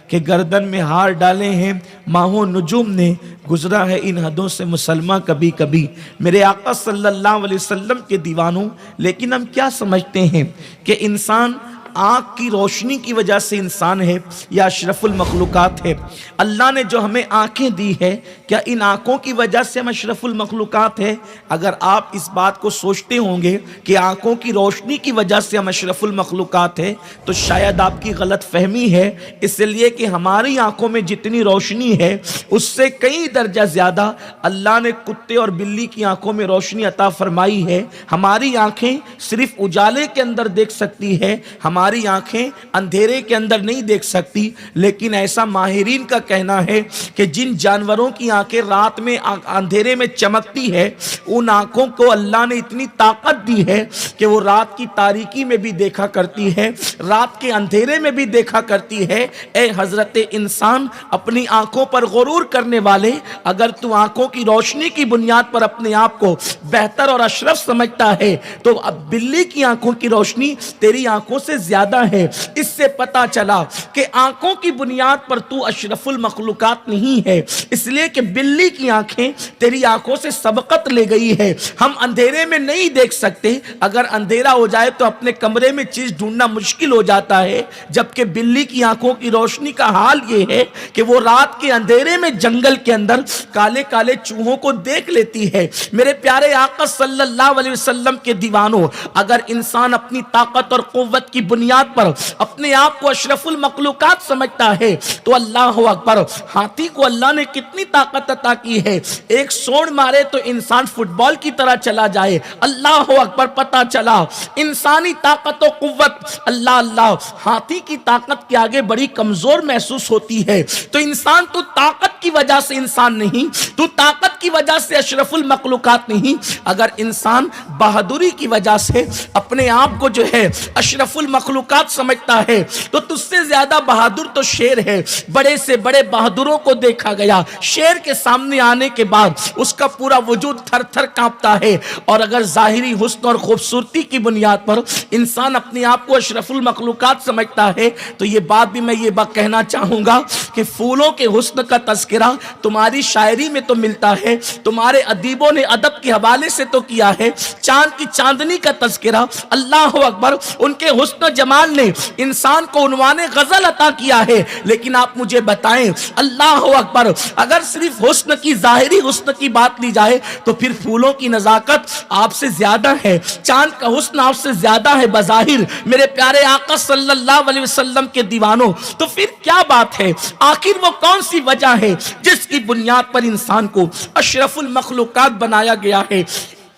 کہ گردن میں ہار ڈالے ہیں ماہو نجوم نے، گزرا ہے ان حدوں سے مسلمہ کبھی کبھی۔ میرے آقا صلی اللہ علیہ وسلم کے دیوانوں، لیکن ہم کیا سمجھتے ہیں کہ انسان آنکھ کی روشنی کی وجہ سے انسان ہے یا اشرف المخلوقات ہے؟ اللہ نے جو ہمیں آنکھیں دی ہے، کیا ان آنکھوں کی وجہ سے ہم اشرف المخلوقات ہے؟ اگر آپ اس بات کو سوچتے ہوں گے کہ آنکھوں کی روشنی کی وجہ سے ہم اشرف المخلوقات ہے، تو شاید آپ کی غلط فہمی ہے، اس لیے کہ ہماری آنکھوں میں جتنی روشنی ہے اس سے کئی درجہ زیادہ اللہ نے کتے اور بلی کی آنکھوں میں روشنی عطا فرمائی ہے۔ ہماری آنکھیں صرف اجالے کے اندر دیکھ سکتی ہے، ہماری آنکھیں اندھیرے کے اندر نہیں دیکھ سکتی، لیکن ایسا ماہرین کا کہنا ہے کہ جن جانوروں کی آنکھیں رات میں اندھیرے میں چمکتی ہے، ان آنکھوں کو اللہ نے اتنی طاقت دی ہے کہ وہ رات کی تاریکی میں بھی دیکھا کرتی ہے، رات کے اندھیرے میں بھی دیکھا کرتی ہے۔ اے حضرت انسان، اپنی آنکھوں پر غرور کرنے والے، اگر تو آنکھوں کی روشنی کی بنیاد پر اپنے آپ کو بہتر اور اشرف سمجھتا ہے تو اب بلی کی آنکھوں کی روشنی تیری آنکھوں سے زیادہ ہے۔ اس سے پتا چلا کہ آنکھوں کی بنیاد پر تو اشرف المخلوقات نہیں ہے، اس لیے کہ بلی کی آنکھیں تیری آنکھوں سے سبقت لے گئی ہے۔ ہم اندھیرے میں نہیں دیکھ سکتے، اگر اندھیرا ہو جائے تو اپنے کمرے میں چیز ڈھونڈنا مشکل ہو جاتا ہے، جبکہ بلی کی آنکھوں کی روشنی کا حال یہ ہے کہ وہ رات کے اندھیرے میں جنگل کے اندر کالے کالے چوہوں کو دیکھ لیتی ہے۔ میرے پیارے آقا صلی اللہ علیہ وسلم کے دیوانوں، اگر انسان اپنی طاقت اور قوت کی بنیاد پر اپنے آپ کو اشرف المخلوقات سمجھتا ہے تو اللہ اکبر، ہاتھی کو اللہ نے کتنی طاقت عطا کی ہے، ایک سوڑ مارے تو انسان فٹ بال کی طرح چلا جائے۔ اللہ اکبر، پتا چلا انسانی طاقت و قوت اللہ اللہ ہاتھی کی طاقت کے آگے بڑی کمزور محسوس ہوتی ہے۔ تو انسان تو طاقت کی وجہ سے انسان نہیں، تو طاقت کی وجہ سے اشرف المخلوقات نہیں۔ اگر انسان بہادری کی وجہ سے اپنے آپ کو جو ہے اشرف المخلوقات سمجھتا ہے تو تجھ سے زیادہ بہادر تو شیر ہے۔ بڑے سے بڑے بہادروں کو دیکھا گیا، شیر کے سامنے آنے کے بعد اس کا پورا وجود تھر تھر کانپتا ہے۔ اور اگر ظاہری حسن اور خوبصورتی کی بنیاد پر انسان اپنے آپ کو اشرف المخلوقات سمجھتا ہے تو یہ بات بھی میں یہ بات کہنا چاہوں گا کہ پھولوں کے حسن کا تذکرہ تمہاری شاعری میں تو ملتا ہے، تمہارے ادیبوں نے ادب کے حوالے سے تو کیا ہے، چاند کی چاندنی کا تذکرہ، اللہ اکبر، ان کے حسن و جمال نے انسان کو عنوان غزل عطا کیا ہے۔ لیکن آپ مجھے بتائیں، اللہ اکبر، اگر صرف حسن کی ظاہری حسن کی بات لی جائے تو پھر پھولوں کی نزاکت آپ سے زیادہ ہے، چاند کا حسن آپ سے زیادہ ہے بظاہر، میرے پیارے آقا صلی اللہ علیہ وسلم کے دیوانوں۔ تو پھر کیا بات ہے؟ آخر وہ کون سی وجہ ہے جس کی بنیاد پر انسان کو اشرف المخلوقات بنایا گیا ہے؟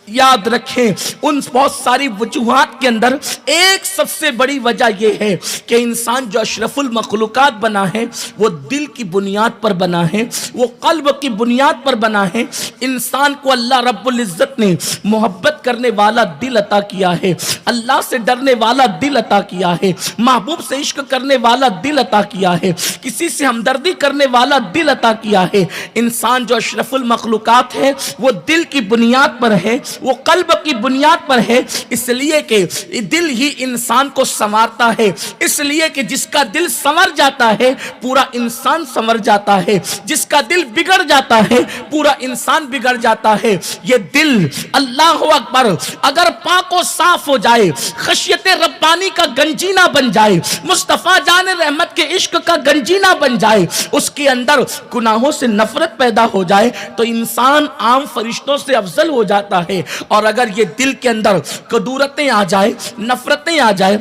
یاد رکھیں، ان بہت ساری وجوہات کے اندر ایک سب سے بڑی وجہ یہ ہے کہ انسان جو اشرف المخلوقات بنا ہے وہ دل کی بنیاد پر بنا ہے، وہ قلب کی بنیاد پر بنا ہے۔ انسان کو اللہ رب العزت نے محبت کرنے والا دل عطا کیا ہے، اللہ سے ڈرنے والا دل عطا کیا ہے، محبوب سے عشق کرنے والا دل عطا کیا ہے، کسی سے ہمدردی کرنے والا دل عطا کیا ہے۔ انسان جو اشرف المخلوقات ہے وہ دل کی بنیاد پر ہے، وہ قلب کی بنیاد پر ہے، اس لیے کہ دل ہی انسان کو سنوارتا ہے، اس لیے کہ جس کا دل سنور جاتا ہے پورا انسان سنور جاتا ہے، جس کا دل بگڑ جاتا ہے پورا انسان بگڑ جاتا ہے۔ یہ دل اللہ اکبر اگر پاک و صاف ہو جائے، خشیت ربانی کا گنجینہ بن جائے، مصطفیٰ جان رحمت کے عشق کا گنجینہ بن جائے، اس کے اندر گناہوں سے نفرت پیدا ہو جائے تو انسان عام فرشتوں سے افضل ہو جاتا ہے۔ اور اگر یہ دل کے اندر کدورتیں آ جائے، نفرتیں آ جائے،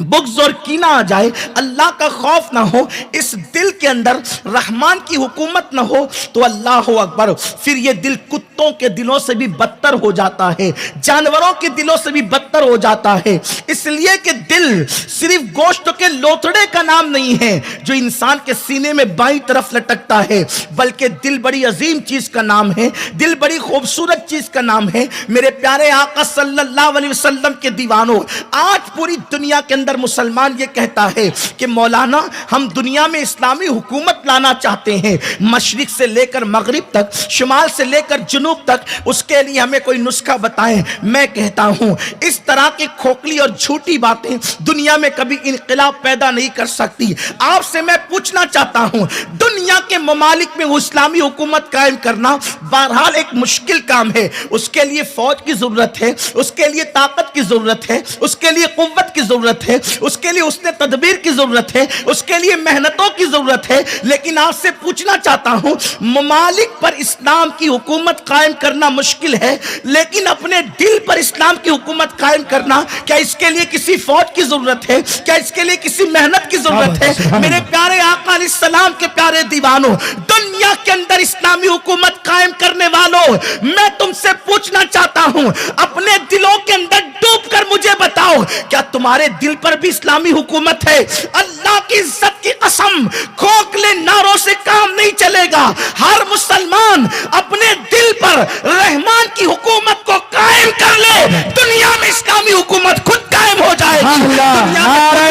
بغض اور کینہ آ جائے، اللہ کا خوف نہ ہو، اس دل کے اندر رحمان کی حکومت نہ ہو تو اللہ اکبر پھر یہ دل کتوں کے دلوں سے بھی بدتر ہو جاتا ہے، جانوروں کے دلوں سے بھی بدتر ہو جاتا ہے۔ اس لیے کہ دل صرف گوشت کے لوتھڑے کا نام نہیں ہے جو انسان کے سینے میں بائیں طرف لٹکتا ہے، بلکہ دل بڑی عظیم چیز کا نام ہے، دل بڑی خوبصورت چیز کا نام ہے۔ میرے پیارے آقا صلی اللہ علیہ وسلم کے دیوانوں، آج پوری دنیا کے اندر اندر مسلمان یہ کہتا ہے کہ مولانا ہم دنیا میں اسلامی حکومت لانا چاہتے ہیں، مشرق سے لے کر مغرب تک، شمال سے لے کر جنوب تک، اس کے لیے ہمیں کوئی نسخہ بتائیں۔ میں کہتا ہوں اس طرح کی کھوکھلی اور جھوٹی باتیں دنیا میں کبھی انقلاب پیدا نہیں کر سکتی۔ آپ سے میں پوچھنا چاہتا ہوں، دنیا کے ممالک میں وہ اسلامی حکومت قائم کرنا بہرحال ایک مشکل کام ہے، اس کے لیے فوج کی ضرورت ہے، اس کے لیے طاقت کی ضرورت ہے، اس کے لیے قوت کی ضرورت ہے، اس کے لیے حسن تدبیر کی ضرورت ہے، اس کے لیے محنتوں کی ضرورت ہے۔ لیکن آپ سے پوچھنا چاہتا ہوں، ممالک پر اسلام کی حکومت قائم کرنا مشکل ہے، لیکن اپنے دل پر اسلام کی حکومت قائم کرنا، کیا اس کے لیے کسی فوج کی ضرورت ہے؟ کیا اس کے لیے کسی محنت کی ضرورت ہے؟ میرے پیارے آقا علیہ السلام کے پیارے دیوانوں، دنیا کے اندر اسلامی حکومت قائم کرنے والوں، میں تم سے پوچھنا چاہتا ہوں، اپنے دلوں کے اندر ڈوب کر مجھے بتاؤ، کیا تمہارے دل پر بھی اسلامی حکومت ہے؟ اللہ کی عزت کی قسم، کھوکھلے نعروں سے کام نہیں چلے گا۔ ہر مسلمان اپنے دل پر رحمان کی حکومت کو قائم کر لے، دنیا میں اسلامی حکومت خود قائم ہو جائے گی۔ نعرہ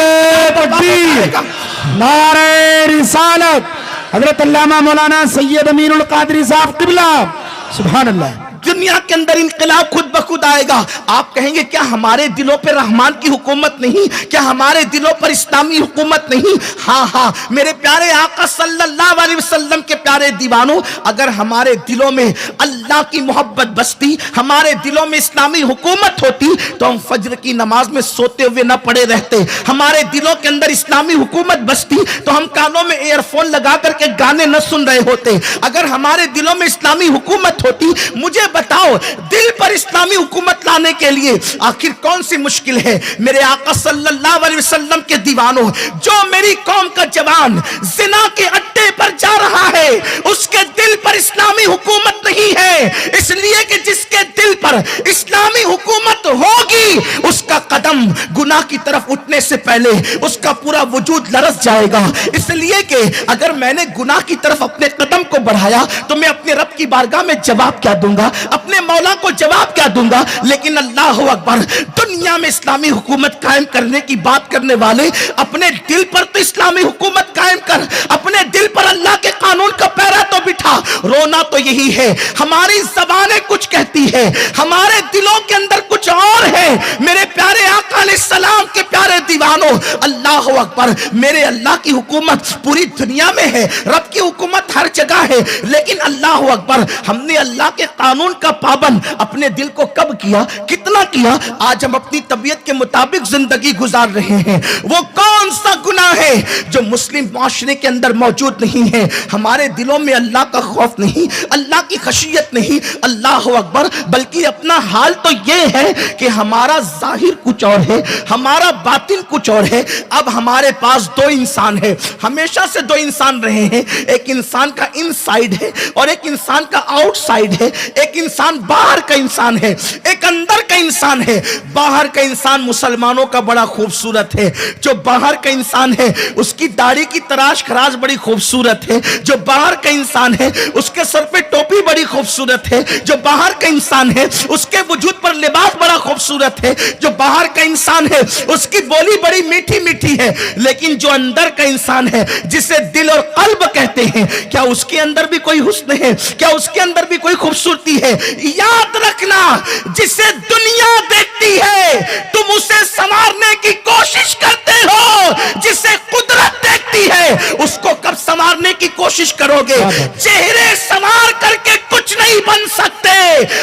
تکبیر، نعرہ رسالت، حضرت علامہ مولانا سید امین القادری صاحب قبلہ، سبحان اللہ۔ دنیا کے اندر انقلاب خود بخود آئے گا۔ آپ کہیں گے کیا ہمارے دلوں پر رحمان کی حکومت نہیں؟ کیا ہمارے دلوں پر اسلامی حکومت نہیں؟ ہاں ہاں میرے پیارے آقا صلی اللہ علیہ وسلم کے پیارے دیوانوں، اگر ہمارے دلوں میں اللہ کی محبت بستی، ہمارے دلوں میں اسلامی حکومت ہوتی تو ہم فجر کی نماز میں سوتے ہوئے نہ پڑے رہتے۔ ہمارے دلوں کے اندر اسلامی حکومت بستی تو ہم کانوں میں ایئر فون لگا کر کے گانے نہ سن رہے ہوتے۔ اگر ہمارے دلوں میں اسلامی حکومت ہوتی، مجھے بتاؤ دل پر اسلامی حکومت لانے کے لیے آخر کون سی مشکل ہے؟ میرے آقا صلی اللہ علیہ وسلم کے دیوانوں، جو میری قوم کا جوان زنا کے اڈے پر جا رہا ہے، اس کے دل پر اسلامی حکومت نہیں ہے، اس لیے کہ جس کے دل پر اسلامی حکومت ہوگی، اس کا قدم گناہ کی طرف اٹھنے سے پہلے اس کا پورا وجود لرز جائے گا۔ اس لیے کہ اگر میں نے گناہ کی طرف اپنے قدم کو بڑھایا تو میں اپنے رب کی بارگاہ میں جواب کیا دوں گا؟ اپنے مولا کو جواب کیا دوں گا؟ لیکن اللہ اکبر، دنیا میں اسلامی حکومت قائم کرنے کی بات کرنے والے اپنے دل پر تو اسلامی حکومت قائم کر، اپنے دل پر اللہ کے قانون کا پیرا تو بٹھا۔ رونا تو یہی ہے، ہماری زبانیں کچھ کہتی ہے، ہمارے دلوں کے اندر کچھ اور ہے۔ میرے پیارے آقا علیہ السلام کے پیارے دیوانوں، اللہ اکبر، میرے اللہ کی حکومت پوری دنیا میں ہے، رب کی حکومت ہر جگہ ہے، لیکن اللہ اکبر، ہم نے اللہ کے قانون کا پابند اپنے دل کو کب کیا، کتنا کیا؟ آج ہم اپنی طبیعت کے مطابق زندگی گزار رہے ہیں۔ وہ کون سا گناہ ہے جو مسلم معاشرے کے اندر موجود نہیں ہے؟ ہمارے دلوں میں اللہ کا خوف نہیں، اللہ کی خشیت نہیں، اللہ اکبر، بلکہ اپنا حال تو یہ ہے کہ ہمارا ظاہر کچھ اور ہے، ہمارا باطن کچھ اور ہے۔ اب ہمارے پاس دو انسان ہے، ہمیشہ سے دو انسان رہے ہیں، ایک انسان کا ان سائیڈ ہے اور ایک انسان کا آؤٹ سائیڈ ہے۔ ایک انسان باہر کا انسان ہے، ایک اندر کا انسان ہے۔ باہر کا انسان مسلمانوں کا بڑا خوبصورت ہے، جو باہر کا انسان ہے اس کی داڑھی کی تراش خراش بڑی خوبصورت ہے، جو باہر کا انسان ہے اس کے سر پہ ٹوپی بڑی خوبصورت ہے، جو باہر کا انسان ہے اس کے وجود پر لباس بڑا خوبصورت ہے، جو باہر کا انسان ہے اس کی بولی بڑی میٹھی میٹھی ہے، لیکن جو اندر کا انسان ہے جسے دل اور قلب کہتے ہیں، کیا اس کے اندر بھی کوئی حسن ہے؟ کیا اس کے اندر بھی کوئی خوبصورتی ہے؟ یاد رکھنا، جسے دنیا دیکھتی ہے تم اسے سنوارنے کی کوشش کرتے ہو، جسے قدرت دیکھتی ہے اس کو کب سنوارنے کی کوشش کرو گے؟ چہرے سنوار کر کے کچھ نہیں بن سکتے،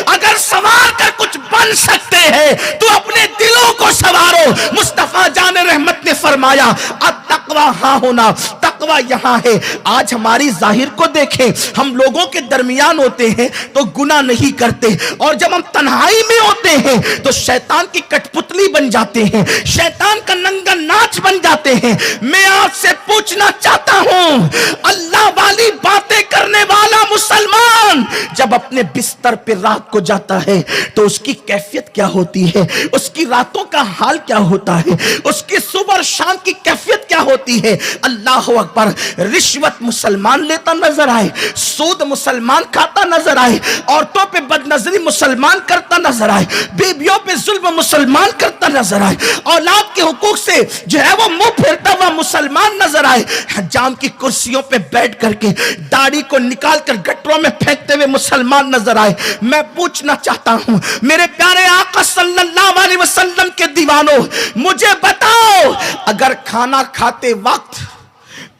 اگر سنوار کر کچھ بن سکتے ہیں تو اپنے دلوں کو سنوارو۔ مصطفیٰ جان رحمت نے فرمایا التقویٰ ہاں ہونا، تقویٰ یہاں ہے۔ آج ہماری ظاہر کو دیکھیں، ہم لوگوں کے درمیان ہوتے ہیں تو گناہ نہیں کرتے، اور جب ہم تنہائی میں ہوتے ہیں تو شیطان کی کٹ پتلی بن جاتے ہیں، شیطان کا ننگا ناچ بن جاتے ہیں۔ میں آپ سے پوچھنا چاہتا ہوں، اللہ والی باتیں کرنے والا مسلمان جب جب اپنے بستر پہ رات کو جاتا ہے تو اس کی کیفیت کیا ہوتی ہے، اس کی راتوں کا حال کیا ہوتا ہے، اس کی صبح اور شام کی کیفیت کیا ہوتی ہے۔ اللہ اکبر، رشوت مسلمان لیتا نظر آئے، سود مسلمان کھاتا نظر آئے، عورتوں پہ بد نظری مسلمان کرتا نظر آئے، بیویوں پہ ظلم مسلمان کرتا نظر آئے، اولاد کے حقوق سے جو ہے وہ منہ پھیرتا ہوا مسلمان نظر آئے، حجام کی کرسیوں پہ بیٹھ کر کے داڑھی کو نکال کر گٹروں میں پھینکتے ہوئے مسلمان نظر آئے۔ میں پوچھنا چاہتا ہوں میرے پیارے آقا صلی اللہ علیہ وسلم کے دیوانوں، مجھے بتاؤ، اگر کھانا کھاتے وقت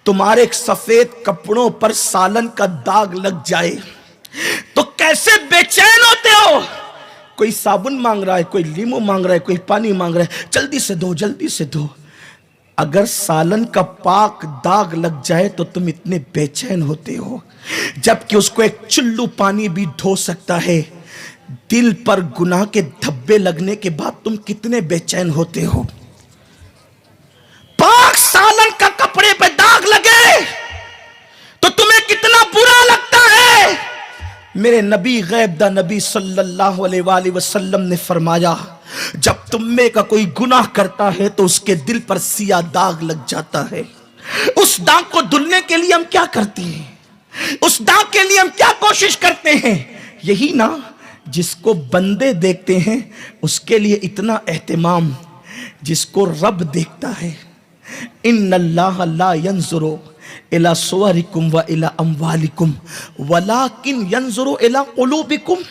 تمہارے سفید کپڑوں پر سالن کا داغ لگ جائے تو کیسے بے چین ہوتے ہو؟ کوئی صابن مانگ رہا ہے، کوئی لیمو مانگ رہا ہے، کوئی پانی مانگ رہا ہے، جلدی سے دو جلدی سے دو۔ اگر سالن کا پاک داغ لگ جائے تو تم اتنے بے چین ہوتے ہو، جبکہ اس کو ایک چلو پانی بھی دھو سکتا ہے۔ دل پر گناہ کے دھبے لگنے کے بعد تم کتنے بے چین ہوتے ہو۔ پاک سالن کا کپڑے پہ داغ لگے تو تمہیں کتنا برا لگتا ہے۔ میرے نبی غیب دا نبی صلی اللہ علیہ وآلہ وسلم نے فرمایا، جب تم میں کا کوئی گناہ کرتا ہے تو اس کے دل پر سیاہ داغ لگ جاتا ہے۔ اس داغ کو دھلنے کے لیے ہم کیا کرتے ہیں؟ اس داغ کے لیے ہم کیا کوشش کرتے ہیں؟ یہی نا جس کو بندے دیکھتے ہیں اس کے لیے اتنا اہتمام، جس کو رب دیکھتا ہے۔ ان اللہ لا ينظر الى صورکم و الى اموالکم ولکن ينظر الى قلوبکم۔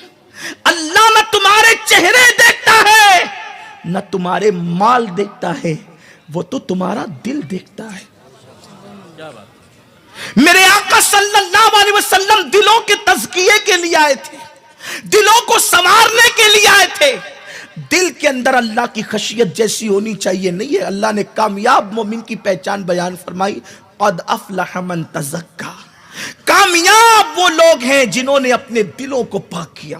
اللہ نہ تمہارے چہرے دیکھتا ہے نہ تمہارے مال دیکھتا ہے، وہ تو تمہارا دل دیکھتا ہے۔ میرے آقا صلی اللہ علیہ وسلم دلوں کے تزکیے کے لیے آئے تھے، دلوں کو سنوارنے کے لیے آئے تھے۔ دل کے اندر اللہ کی خشیت جیسی ہونی چاہیے نہیں ہے۔ اللہ نے کامیاب مومن کی پہچان بیان فرمائی، قد افلح من تزکا۔ کامیاب وہ لوگ ہیں جنہوں نے اپنے دلوں کو پاک کیا۔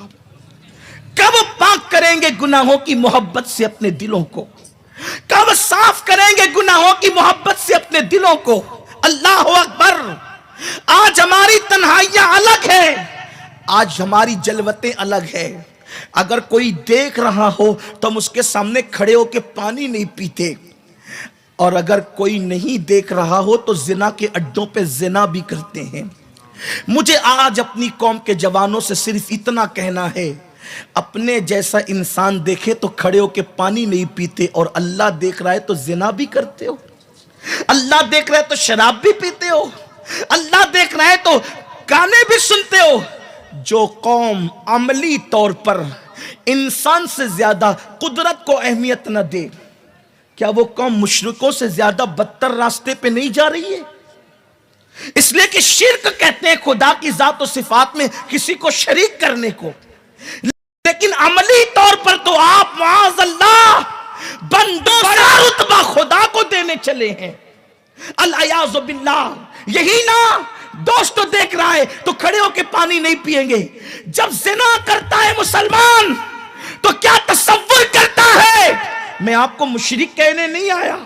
کب پاک کریں گے گناہوں کی محبت سے اپنے دلوں کو؟ کب صاف کریں گے گناہوں کی محبت سے اپنے دلوں کو؟ اللہ اکبر، آج ہماری تنہائیاں الگ ہیں، آج ہماری جلوتیں الگ ہیں۔ اگر کوئی دیکھ رہا ہو تو ہم اس کے سامنے کھڑے ہو کے پانی نہیں پیتے، اور اگر کوئی نہیں دیکھ رہا ہو تو زنا کے اڈوں پہ زنا بھی کرتے ہیں۔ مجھے آج اپنی قوم کے جوانوں سے صرف اتنا کہنا ہے، اپنے جیسا انسان دیکھے تو کھڑے ہو کے پانی نہیں پیتے، اور اللہ دیکھ رہا ہے تو زنا بھی کرتے ہو، اللہ دیکھ رہا ہے تو شراب بھی پیتے ہو، اللہ دیکھ رہا ہے تو گانے بھی سنتے ہو۔ جو قوم عملی طور پر انسان سے زیادہ قدرت کو اہمیت نہ دے، کیا وہ قوم مشرکوں سے زیادہ بدتر راستے پہ نہیں جا رہی ہے؟ اس لیے کہ شرک کہتے ہیں خدا کی ذات و صفات میں کسی کو شریک کرنے کو، لیکن عملی طور پر تو آپ معاذ اللہ بندوں کا رتبہ خدا کو دینے چلے ہیں۔ العیاذ باللہ۔ یہی نا دوست دیکھ رہا ہے تو کھڑے ہو کے پانی نہیں پیئیں گے، جب زنا کرتا ہے مسلمان تو کیا تصور کرتا ہے؟ میں آپ کو مشرک کہنے نہیں آیا،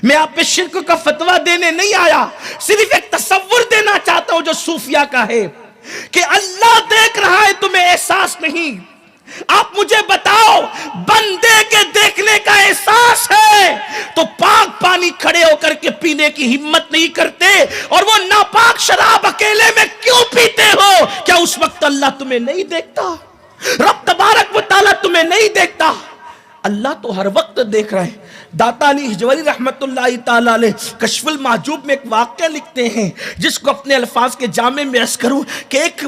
میں آپ پہ شرک کا فتویٰ دینے نہیں آیا، صرف ایک تصور دینا چاہتا ہوں جو صوفیہ کا ہے کہ اللہ دیکھ رہا ہے تمہیں احساس نہیں۔ آپ مجھے بتاؤ، بندے کے دیکھنے کا احساس ہے تو پاک پانی کھڑے ہو کر کے پینے کی ہمت نہیں کرتے، اور وہ ناپاک شراب اکیلے میں کیوں پیتے ہو؟ کیا اس وقت اللہ تمہیں نہیں دیکھتا؟ رب تبارک و تعالیٰ تمہیں نہیں دیکھتا؟ اللہ تو ہر وقت دیکھ رہا ہے۔ داتا علی حجوری رحمت اللہ تعالیٰ علیہ کشف المحجوب میں ایک واقعہ لکھتے ہیں جس کو اپنے الفاظ کے جامع میں عرض کروں کہ ایک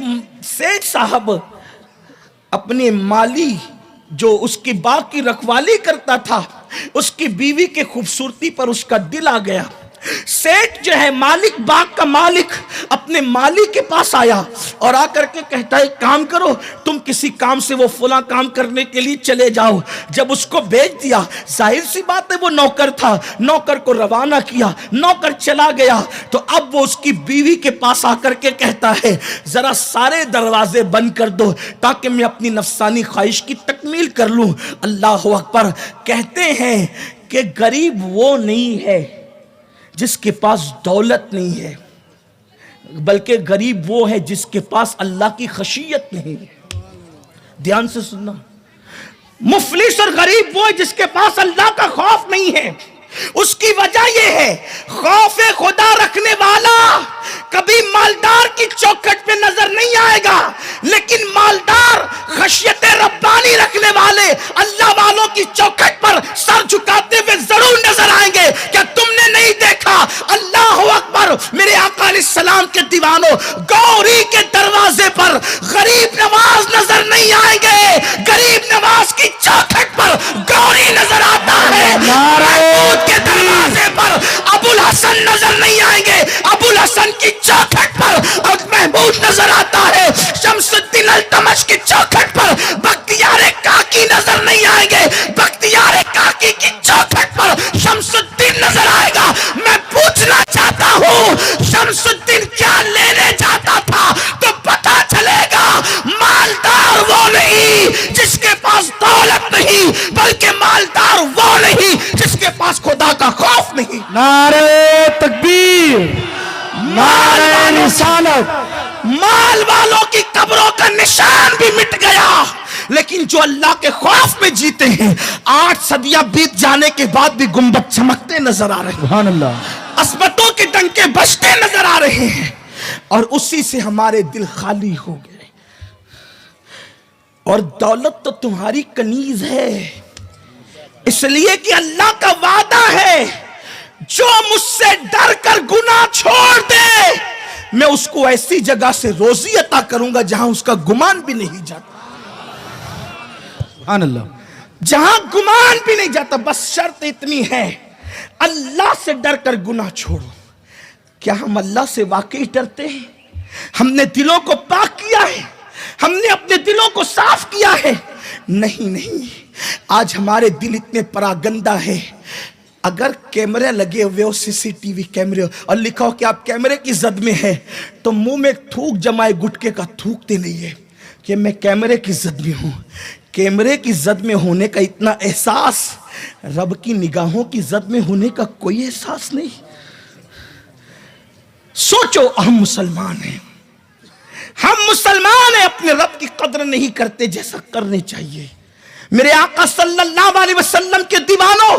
سیٹھ صاحب اپنے مالی جو اس کی باغ کی رکھوالی کرتا تھا، اس کی بیوی کے خوبصورتی پر اس کا دل آ گیا۔ سیٹھ جو ہے مالک، باغ کا مالک، اپنے مالی کے پاس آیا اور آ کر کے کہتا ہے کام کرو، تم کسی کام سے وہ فلاں کام کرنے کے لیے چلے جاؤ۔ جب اس کو بھیج دیا، ظاہر سی بات ہے وہ نوکر تھا، نوکر کو روانہ کیا، نوکر چلا گیا تو اب وہ اس کی بیوی کے پاس آ کر کے کہتا ہے ذرا سارے دروازے بند کر دو تاکہ میں اپنی نفسانی خواہش کی تکمیل کر لوں۔ اللہ اکبر۔ کہتے ہیں کہ غریب وہ نہیں ہے جس کے پاس دولت نہیں ہے، بلکہ غریب وہ ہے جس کے پاس اللہ کی خشیت نہیں. دھیان سے سننا, مفلس اور غریب وہ ہے جس کے پاس اللہ کا خوف نہیں ہے. اس کی وجہ یہ ہے, خوف خدا رکھنے والا کبھی مالدار کی چوکھٹ پہ نظر نہیں آئے گا, لیکن مالدار خشیت ربانی رکھنے والے اللہ والوں کی چوکھٹ پر سر جھکاتے ہوئے ضرور نظر آئیں گے. کیا تم نے نہیں دیکھا؟ اللہ اکبر. میرے آقا علیہ السلام کے دیوانوں, گوری کے دروازے پر غریب نواز نظر نہیں آئیں گے, غریب نواز کی چوکھٹ پر گوری نظر آتا ہے. محمود کے دروازے پر ابو الحسن نظر نہیں آئیں گے, ابو الحسن کی چوکھٹ پر محمود نظر آتا ہے. شمس الدین التمش کی چوکھٹ پر بختیار کاکی نظر نہیں آئیں گے, بختیار کاکی کی چوکھٹ پر شمس الدین نظر آئے گا. میں پوچھنا چاہتا ہوں, شمس الدین کیا لینے جاتا تھا؟ تو پتا چلے گا مالدار وہ نہیں جس کے پاس دولت نہیں, بلکہ مالدار وہ نہیں جس کے پاس خدا کا خوف نہیں. نعرہ تکبیر, نعرہ رسالت. مال والوں کی قبروں کا نشان بھی مٹ گیا, لیکن جو اللہ کے خوف میں جیتے ہیں 8 صدیاں بیت جانے کے بعد بھی گنبد چمکتے نظر آ رہے ہیں, سبحان اللہ, عصمتوں کے ڈنکے بجتے نظر آ رہے ہیں, اور اسی سے ہمارے دل خالی ہو گئے. اور دولت تو تمہاری کنیز ہے, اس لیے کہ اللہ کا وعدہ ہے جو مجھ سے ڈر کر گناہ چھوڑ دے میں اس کو ایسی جگہ سے روزی عطا کروں گا جہاں اس کا گمان بھی نہیں جاتا, سبحان اللہ, جہاں گمان بھی نہیں جاتا. بس شرط اتنی ہے, اللہ سے ڈر کر گناہ چھوڑو. کیا ہم اللہ سے واقعی ڈرتے ہیں؟ ہم نے دلوں کو پاک کیا ہے؟ ہم نے اپنے دلوں کو صاف کیا ہے؟ نہیں. آج ہمارے دل اتنے پراگندہ ہے. اگر کیمرے لگے ہوئے ہو, CCTV کیمرے, اور لکھا ہو کہ آپ کیمرے کی زد میں ہے, تو منہ میں تھوک جمائے گٹکے کا تھوکتے نہیں ہے کہ میں کیمرے کی زد میں ہوں. کیمرے کی زد میں ہونے کا اتنا احساس, رب کی نگاہوں کی زد میں ہونے کا کوئی احساس نہیں. سوچو, ہم مسلمان ہیں, ہم مسلمان ہیں, اپنے رب کی قدر نہیں کرتے جیسا کرنے چاہیے. میرے آقا صلی اللہ علیہ وسلم کے دیوانوں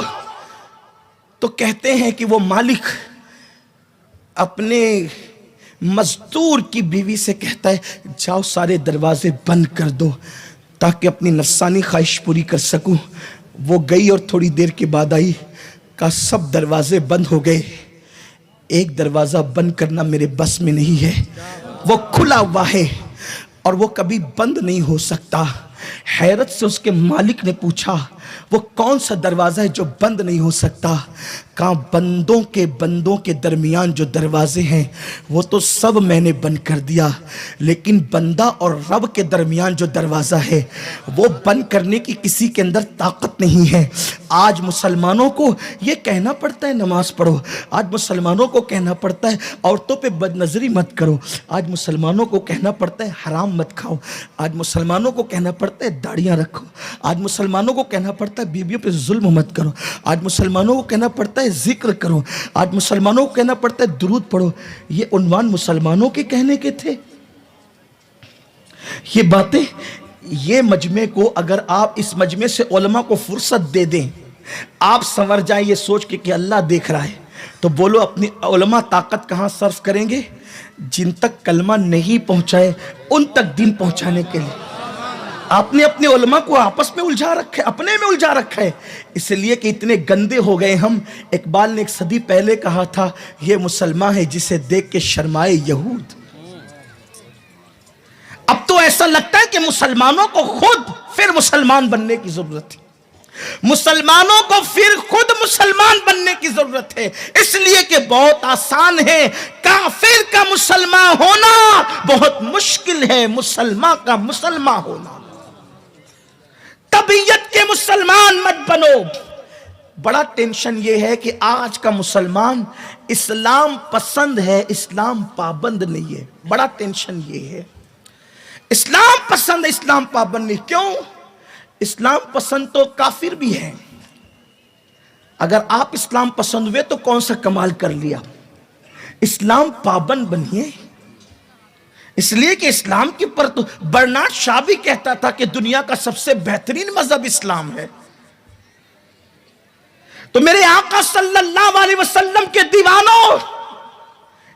تو کہتے ہیں کہ وہ مالک اپنے مزدور کی بیوی سے کہتا ہے, جاؤ سارے دروازے بند کر دو تاکہ اپنی نفسانی خواہش پوری کر سکوں. وہ گئی اور تھوڑی دیر کے بعد آئی, کہا سب دروازے بند ہو گئے, ایک دروازہ بند کرنا میرے بس میں نہیں ہے, وہ کھلا ہوا ہے اور وہ کبھی بند نہیں ہو سکتا. حیرت سے اس کے مالک نے پوچھا, وہ کون سا دروازہ ہے جو بند نہیں ہو سکتا؟ کہا بندوں کے درمیان جو دروازے ہیں وہ تو سب میں نے بند کر دیا, لیکن بندہ اور رب کے درمیان جو دروازہ ہے وہ بند کرنے کی کسی کے اندر طاقت نہیں ہے. آج مسلمانوں کو یہ کہنا پڑتا ہے نماز پڑھو, آج مسلمانوں کو کہنا پڑتا ہے عورتوں پہ بد نظری مت کرو, آج مسلمانوں کو کہنا پڑتا ہے حرام مت کھاؤ, آج مسلمانوں کو کہنا پڑتا ہے داڑیاں رکھو, آج مسلمانوں کو کہنا پڑتا ہے بیویوں پہ ظلم مت کرو, آج مسلمانوں کو کہنا پڑتا ہے ذکر کرو, آج مسلمانوں کو کہنا پڑتا ہے درود پڑھو. یہ عنوان مسلمانوں کے کہنے کے تھے. یہ باتیں, یہ مجمع کو اگر آپ اس مجمع سے علماء کو فرصت دے دیں, آپ سنور جائیں یہ سوچ کے کہ اللہ دیکھ رہا ہے, تو بولو اپنی علماء طاقت کہاں صرف کریں گے؟ جن تک کلمہ نہیں پہنچائے ان تک دین پہنچانے کے لیے. آپ نے اپنے علماء کو آپس میں الجھا رکھا ہے, اپنے میں الجھا رکھا ہے, اس لیے کہ اتنے گندے ہو گئے ہم. اقبال نے 1 صدی پہلے کہا تھا, یہ مسلمان ہے جسے دیکھ کے شرمائے یہود. اب تو ایسا لگتا ہے کہ مسلمانوں کو خود پھر مسلمان بننے کی ضرورت ہے, مسلمانوں کو پھر خود مسلمان بننے کی ضرورت ہے, اس لیے کہ بہت آسان ہے کافر کا مسلمان ہونا, بہت مشکل ہے مسلمان کا مسلمان ہونا. طبیعت کے مسلمان مت بنو. بڑا ٹینشن یہ ہے کہ آج کا مسلمان اسلام پسند ہے, اسلام پابند نہیں ہے. بڑا ٹینشن یہ ہے, اسلام پسند ہے, اسلام پابند نہیں. کیوں؟ اسلام پسند تو کافر بھی ہے. اگر آپ اسلام پسند ہوئے تو کون سا کمال کر لیا. اسلام پابند بنیے, اس لیے کہ اسلام کے پر تو برنارڈ شاہ بھی کہتا تھا کہ دنیا کا سب سے بہترین مذہب اسلام ہے. تو میرے آقا صلی اللہ علیہ وسلم کے دیوانوں،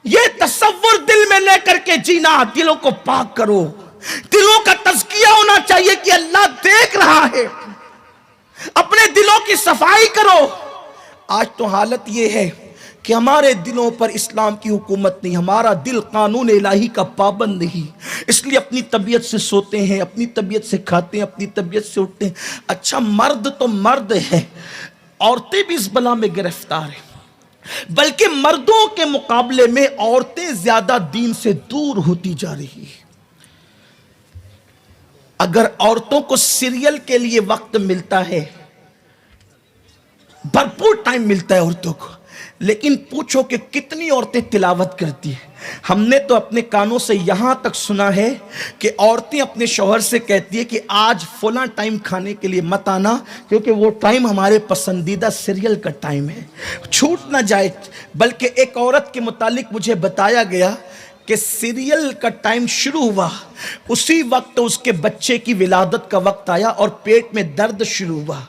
یہ تصور دل میں لے کر کے جینا، دلوں کو پاک کرو. دلوں کا تزکیہ ہونا چاہیے کہ اللہ دیکھ رہا ہے. اپنے دلوں کی صفائی کرو. آج تو حالت یہ ہے کہ ہمارے دلوں پر اسلام کی حکومت نہیں، ہمارا دل قانون الہی کا پابند نہیں، اس لیے اپنی طبیعت سے سوتے ہیں، اپنی طبیعت سے کھاتے ہیں، اپنی طبیعت سے اٹھتے ہیں. اچھا مرد تو مرد ہے، عورتیں بھی اس بلا میں گرفتار ہیں. بلکہ مردوں کے مقابلے میں عورتیں زیادہ دین سے دور ہوتی جا رہی ہیں. اگر عورتوں کو سیریل کے لیے وقت ملتا ہے، بھرپور ٹائم ملتا ہے عورتوں کو، لیکن پوچھو کہ کتنی عورتیں تلاوت کرتی ہیں. ہم نے تو اپنے کانوں سے یہاں تک سنا ہے کہ عورتیں اپنے شوہر سے کہتی ہے کہ آج فلاں ٹائم کھانے کے لیے مت آنا، کیونکہ وہ ٹائم ہمارے پسندیدہ سیریل کا ٹائم ہے، چھوٹ نہ جائے. بلکہ ایک عورت کے متعلق مجھے بتایا گیا کہ سیریل کا ٹائم شروع ہوا، اسی وقت اس کے بچے کی ولادت کا وقت آیا اور پیٹ میں درد شروع ہوا.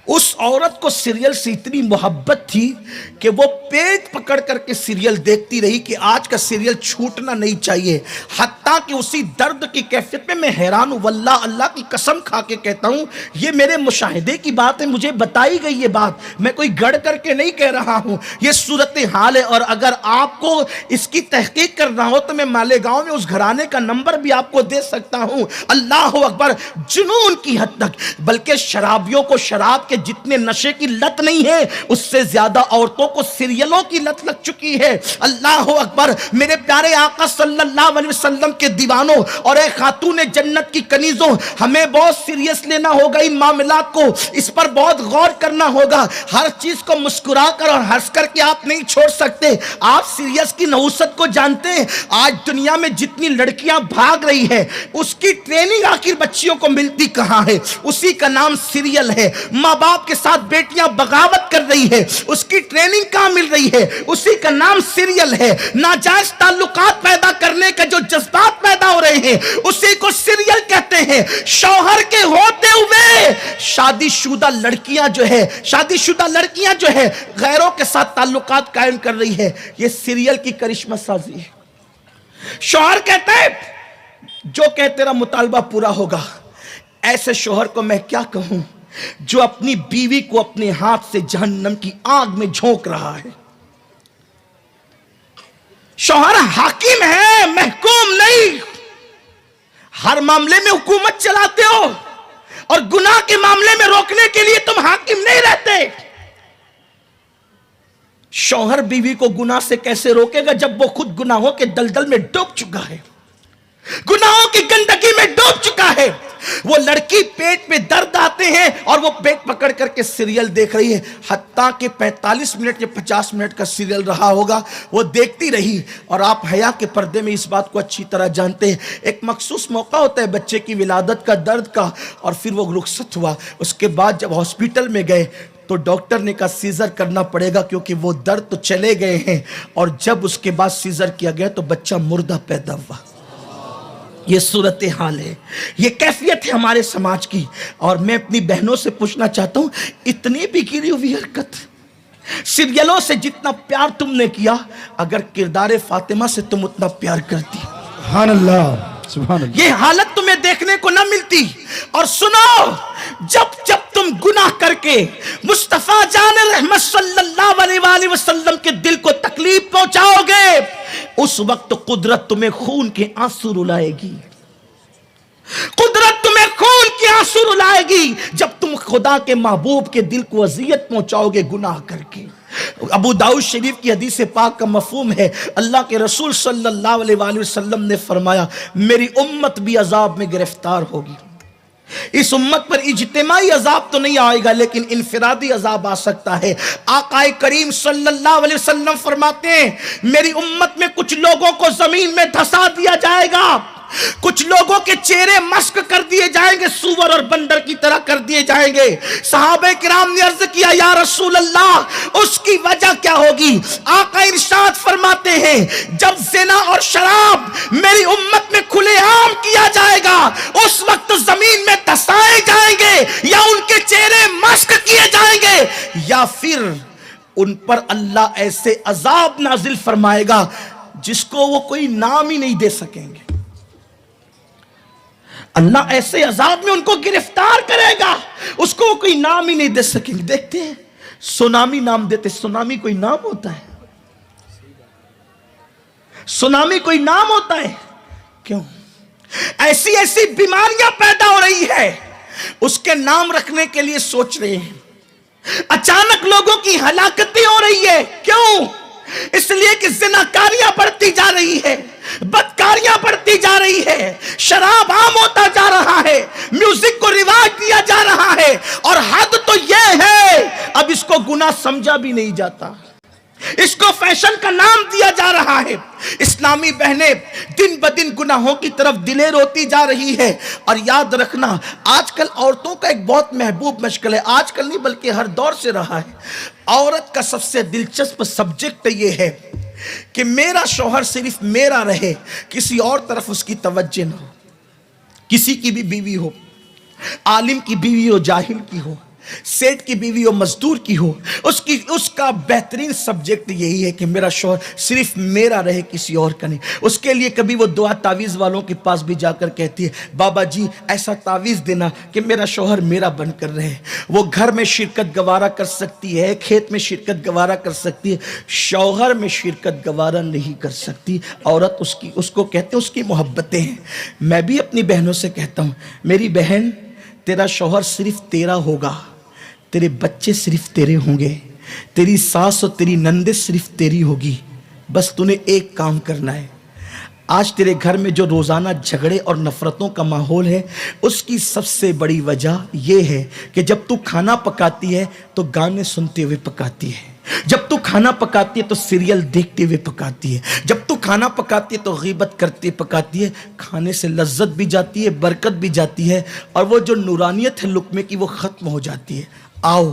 اس عورت کو سیریل سے اتنی محبت تھی کہ وہ پیٹ پکڑ کر کے سیریل دیکھتی رہی کہ آج کا سیریل چھوٹنا نہیں چاہیے. حتیٰ کہ اسی درد کی کیفیت میں حیران ہوں، واللہ اللہ کی قسم کھا کے کہتا ہوں، یہ میرے مشاہدے کی بات ہے، مجھے بتائی گئی یہ بات، میں کوئی گڑھ کر کے نہیں کہہ رہا ہوں، یہ صورتحال ہے. اور اگر آپ کو اس کی تحقیق کرنا ہو تو میں مالیگاؤں میں اس گھرانے کا نمبر بھی آپ کو دے سکتا ہوں. اللہ اکبر، جنون کی حد تک. بلکہ شرابیوں کو شراب کے جتنے نشے کی لت نہیں ہے، اس سے زیادہ عورتوں کو سیریلوں کی لت لگ چکی ہے. اللہ اکبر. میرے پیارے آقا صلی اللہ علیہ وسلم کے دیوانوں اور اے خاتون جنت کی کنیزوں، ہمیں بہت سیریس لینا ہوگا ان معاملات کو، اس پر بہت غور کرنا ہوگا. ہر چیز کو مسکرا کر اور ہنس کر کے آپ نہیں چھوڑ سکتے. آپ سیریس کی نحوست کو جانتے ہیں؟ آج دنیا میں جتنی لڑکیاں بھاگ رہی ہے، اس کی ٹریننگ آخر بچیوں کو ملتی کہاں ہے؟ اسی کا نام سیریل ہے. ماں باپ کے ساتھ بیٹیاں بغاوت کر رہی ہے، اس کی ٹریننگ کہاں مل رہی ہے؟ اسی کا نام سیریل ہے. ناجائز تعلقات پیدا کرنے کا جو جذبات پیدا ہو رہے ہیں، اسی کو سیریل کہتے ہیں. شوہر کے ہوتے ہوئے شادی شدہ لڑکیاں جو ہے غیروں کے ساتھ تعلقات قائم کر رہی ہے. یہ سیریل کی کرشمہ سازی ہے. شوہر کہتا ہے جو کہ تیرا مطالبہ پورا ہوگا. ایسے شوہر کو میں کیا کہوں جو اپنی بیوی کو اپنے ہاتھ سے جہنم کی آگ میں جھونک رہا ہے. شوہر حاکم ہے، محکوم نہیں. ہر معاملے میں حکومت چلاتے ہو اور گناہ کے معاملے میں روکنے کے لیے تم حاکم نہیں رہتے. شوہر بیوی کو گناہ سے کیسے روکے گا جب وہ خود گناہوں کے دلدل میں ڈوب چکا ہے، گناہوں کی گندگی میں ڈوب چکا ہے. وہ لڑکی پیٹ میں درد آتے ہیں اور وہ پیٹ پکڑ کر کے سیریل دیکھ رہی ہے. حتیٰ کہ 45 منٹ یا 50 منٹ کا سیریل رہا ہوگا، وہ دیکھتی رہی. اور آپ حیا کے پردے میں اس بات کو اچھی طرح جانتے ہیں. ایک مخصوص موقع ہوتا ہے بچے کی ولادت کا، درد کا، اور پھر وہ رخصت ہوا. اس کے بعد جب ہاسپٹل میں گئے تو ڈاکٹر نے کہا سیزر کرنا پڑے گا کیونکہ وہ درد تو چلے گئے ہیں. اور جب اس کے بعد سیزر کیا گیا تو بچہ مردہ پیدا ہوا. یہ صورتحال ہے، یہ کیفیت ہے ہمارے سماج کی. اور میں اپنی بہنوں سے پوچھنا چاہتا ہوں، اتنی بھی گری ہوئی حرکت، سیریلوں سے جتنا پیار تم نے کیا، اگر کردار فاطمہ سے تم اتنا پیار کرتی، سبحان اللہ، سبحان اللہ، یہ حالت تمہیں دیکھنے کو نہ ملتی. اور سنو، جب تم گناہ کر کے مصطفیٰ جان رحمت صلی اللہ علیہ وآلہ وسلم کے دل کو تکلیف پہنچاؤ گے، اس وقت قدرت تمہیں خون کے آنسو رلائے گی. قدرت تمہیں خون کے آنسو رلائے گی جب تم خدا کے محبوب کے دل کو اذیت پہنچاؤ گے گناہ کر کے. ابو داؤد شریف کی حدیث پاک کا مفہوم ہے، اللہ کے رسول صلی اللہ علیہ وآلہ وسلم نے فرمایا میری امت بھی عذاب میں گرفتار ہوگی. اس امت پر اجتماعی عذاب تو نہیں آئے گا لیکن انفرادی عذاب آ سکتا ہے. آقا کریم صلی اللہ علیہ وسلم فرماتے ہیں میری امت میں کچھ لوگوں کو زمین میں دھسا دیا جائے گا کچھ لوگوں کے چہرے مشق کر دیے جائیں گے، سور اور بندر کی طرح کر دیے جائیں گے۔ صحابہ کرام نے عرض کیا یا رسول اللہ اس کی وجہ کیا ہوگی؟ آقا ارشاد فرماتے ہیں جب زنا اور شراب میری امت میں کھلے عام کیا جائے گا اس وقت زمین میں دھسائے جائیں گے، یا ان کے چہرے مشق کیے جائیں گے، یا پھر ان پر اللہ ایسے عذاب نازل فرمائے گا جس کو وہ کوئی نام ہی نہیں دے سکیں گے۔ اللہ ایسے عذاب میں ان کو گرفتار کرے گا، اس کو کوئی نام ہی نہیں دے سکیں گے۔ دیکھتے ہیں سونامی نام دیتے، سونامی کوئی نام ہوتا ہے؟ سونامی کوئی نام ہوتا ہے؟ کیوں؟ ایسی ایسی بیماریاں پیدا ہو رہی ہے، اس کے نام رکھنے کے لیے سوچ رہے ہیں۔ اچانک لوگوں کی ہلاکتیں ہو رہی ہے، کیوں؟ اس لیے کہ زناکاریاں بڑھتی جا رہی ہے، بدکاریاں بڑھتی جا رہی ہے، شراب عام ہوتا جا رہا ہے، میوزک کو رواج دیا جا رہا ہے، اور حد تو یہ ہے اب اس کو گناہ سمجھا بھی نہیں جاتا، اس کو فیشن کا نام دیا جا رہا ہے۔ اسلامی بہنیں دن بدن گناہوں کی طرف دلیر ہوتی جا رہی ہے۔ اور یاد رکھنا آج کل عورتوں کا ایک بہت محبوب مشغلہ ہے، آج کل نہیں بلکہ ہر دور سے رہا ہے، عورت کا سب سے دلچسپ سبجیکٹ یہ ہے کہ میرا شوہر صرف میرا رہے، کسی اور طرف اس کی توجہ نہ ہو، کسی کی بھی بیوی ہو، عالم کی بیوی ہو، جاہل کی ہو، سیٹ کی بیوی ہو، مزدور کی ہو، اس کا بہترین سبجیکٹ یہی ہے کہ میرا شوہر صرف میرا رہے، کسی اور کا نہیں۔ اس کے لیے کبھی وہ دعا تعویذ والوں کے پاس بھی جا کر کہتی ہے بابا جی ایسا تعویذ دینا کہ میرا شوہر میرا بن کر رہے۔ وہ گھر میں شرکت گوارا کر سکتی ہے، کھیت میں شرکت گوارا کر سکتی ہے، شوہر میں شرکت گوارا نہیں کر سکتی۔ عورت اس کو کہتے ہیں اس کی محبتیں ہیں۔ میں بھی اپنی بہنوں سے کہتا ہوں میری بہن تیرا شوہر صرف تیرا ہوگا، تیرے بچے صرف تیرے ہوں گے، تیری ساس اور تیری نندے صرف تیری ہوگی، بس تو نے ایک کام کرنا ہے۔ آج تیرے گھر میں جو روزانہ جھگڑے اور نفرتوں کا ماحول ہے اس کی سب سے بڑی وجہ یہ ہے کہ جب تو کھانا پکاتی ہے تو گانے سنتے ہوئے پکاتی ہے، جب تو کھانا پکاتی ہے تو سیریل دیکھتے ہوئے پکاتی ہے، جب تو کھانا پکاتی ہے تو غیبت کرتے پکاتی ہے۔ کھانے سے لذت بھی جاتی ہے، برکت بھی جاتی ہے، اور وہ جو نورانیت ہے لقمے کی وہ ختم ہو جاتی ہے۔ آؤ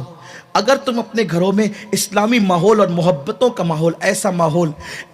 اگر تم اپنے گھروں میں اسلامی ماحول اور محبتوں کا ماحول،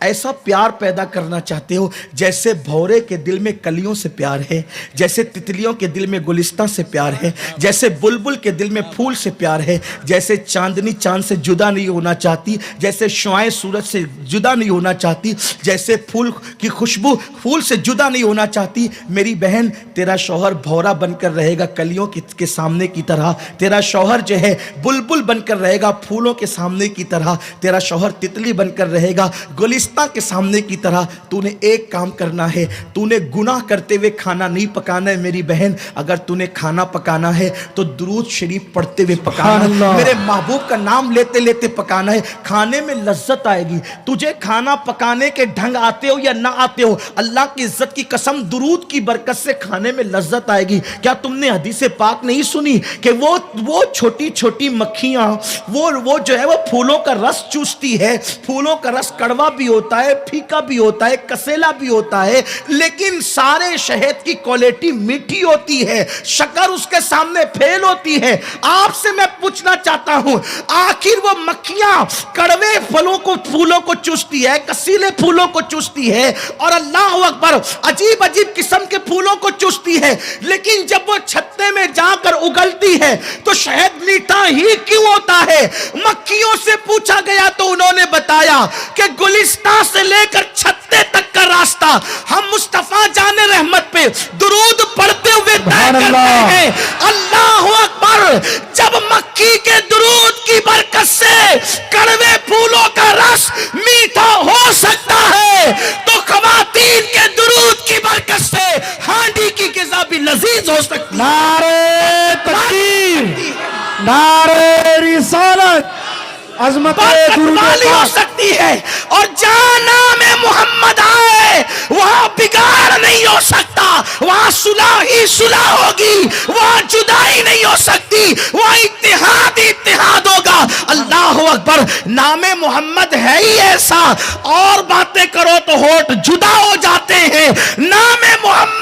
ایسا پیار پیدا کرنا چاہتے ہو جیسے بھورے کے دل میں کلیوں سے پیار ہے، جیسے تتلیوں کے دل میں گلستان سے پیار ہے، جیسے بلبل کے دل میں پھول سے پیار ہے، جیسے چاندنی چاند سے جدا نہیں ہونا چاہتی، جیسے شعائیں سورج سے جدا نہیں ہونا چاہتی، جیسے پھول کی خوشبو پھول سے جدا نہیں ہونا چاہتی، میری بہن تیرا شوہر بھورا بن کر رہے گا کلیوں کے سامنے کی طرح، تیرا شوہر جو ہے بلبل بن کر رہے گا پھولوں کے سامنے کی طرح، تیرا شوہر تتلی بن کر رہے گا گلستان کے سامنے کی طرح۔ تو نے ایک کام کرنا ہے، تو نے گناہ کرتے ہوئے کھانا نہیں پکانا ہے میری بہن، اگر تو نے کھانا پکانا ہے تو درود شریف پڑھتے ہوئے پکانا ہے، میرے محبوب کا نام لیتے لیتے پکانا ہے، کھانے میں لذت آئے گی۔ تجھے کھانا پکانے کے ڈھنگ آتے ہو یا نہ آتے ہو، اللہ کی عزت کی قسم درود کی برکت سے کھانے میں لذت آئے گی۔ کیا تم نے حدیث پاک نہیں سنی کہ وہ چھوٹی چھوٹی مکھیاں وہ جو ہے وہ پھولوں کا رس چوستی ہے، پھولوں کا رس کڑوا بھی ہوتا ہے، پھیکا بھی ہوتا ہے، کسیلا بھی ہوتا ہے، لیکن سارے شہد کی کوالٹی میٹھی ہوتی ہے، شکر اس کے سامنے پھیل ہوتی ہے۔ آپ سے میں پوچھنا چاہتا ہوں آخر وہ مکھیاں کڑوے پھولوں کو چوستی ہے، کسیلے پھولوں کو چوستی ہے، اور اللہ اکبر عجیب عجیب قسم کے پھولوں کو چوستی ہے، لیکن جب وہ چھتے میں جا کر اگلتی ہے تو شہد میٹھا ہی کیوں ہوتا ہے؟ مکھیوں سے پوچھا گیا تو انہوں نے بتایا کہ گلستان سے لے کر چھتے تک کا راستہ ہم مصطفیٰ جان رحمت پہ درود پڑھتے ہوئے طے کرتے ہیں۔ اللہ اکبر! جب مکھی کے درود کی برکت سے کڑوے پھولوں کا رس میٹھا ہو سکتا ہے تو خواتین کے درود کی برکت سے ہانڈی کی غذا بھی لذیذ ہو سکتی ہے۔ نعرہ تکبیر، نعرہ رسالت، عظمت درود والی ہو پاک۔ سکتی ہے، اور جہاں نام محمد آئے وہاں بگاڑ نہیں ہو سکتا، وہاں صلح ہی صلح ہوگی، وہاں جدائی نہیں ہو سکتی، وہاں اتحاد ہی اتحاد ہوگا۔ اللہ اکبر! نام محمد ہے ہی ایسا، اور باتیں کرو تو ہوٹ جدا ہو جاتے ہیں۔ نام محمد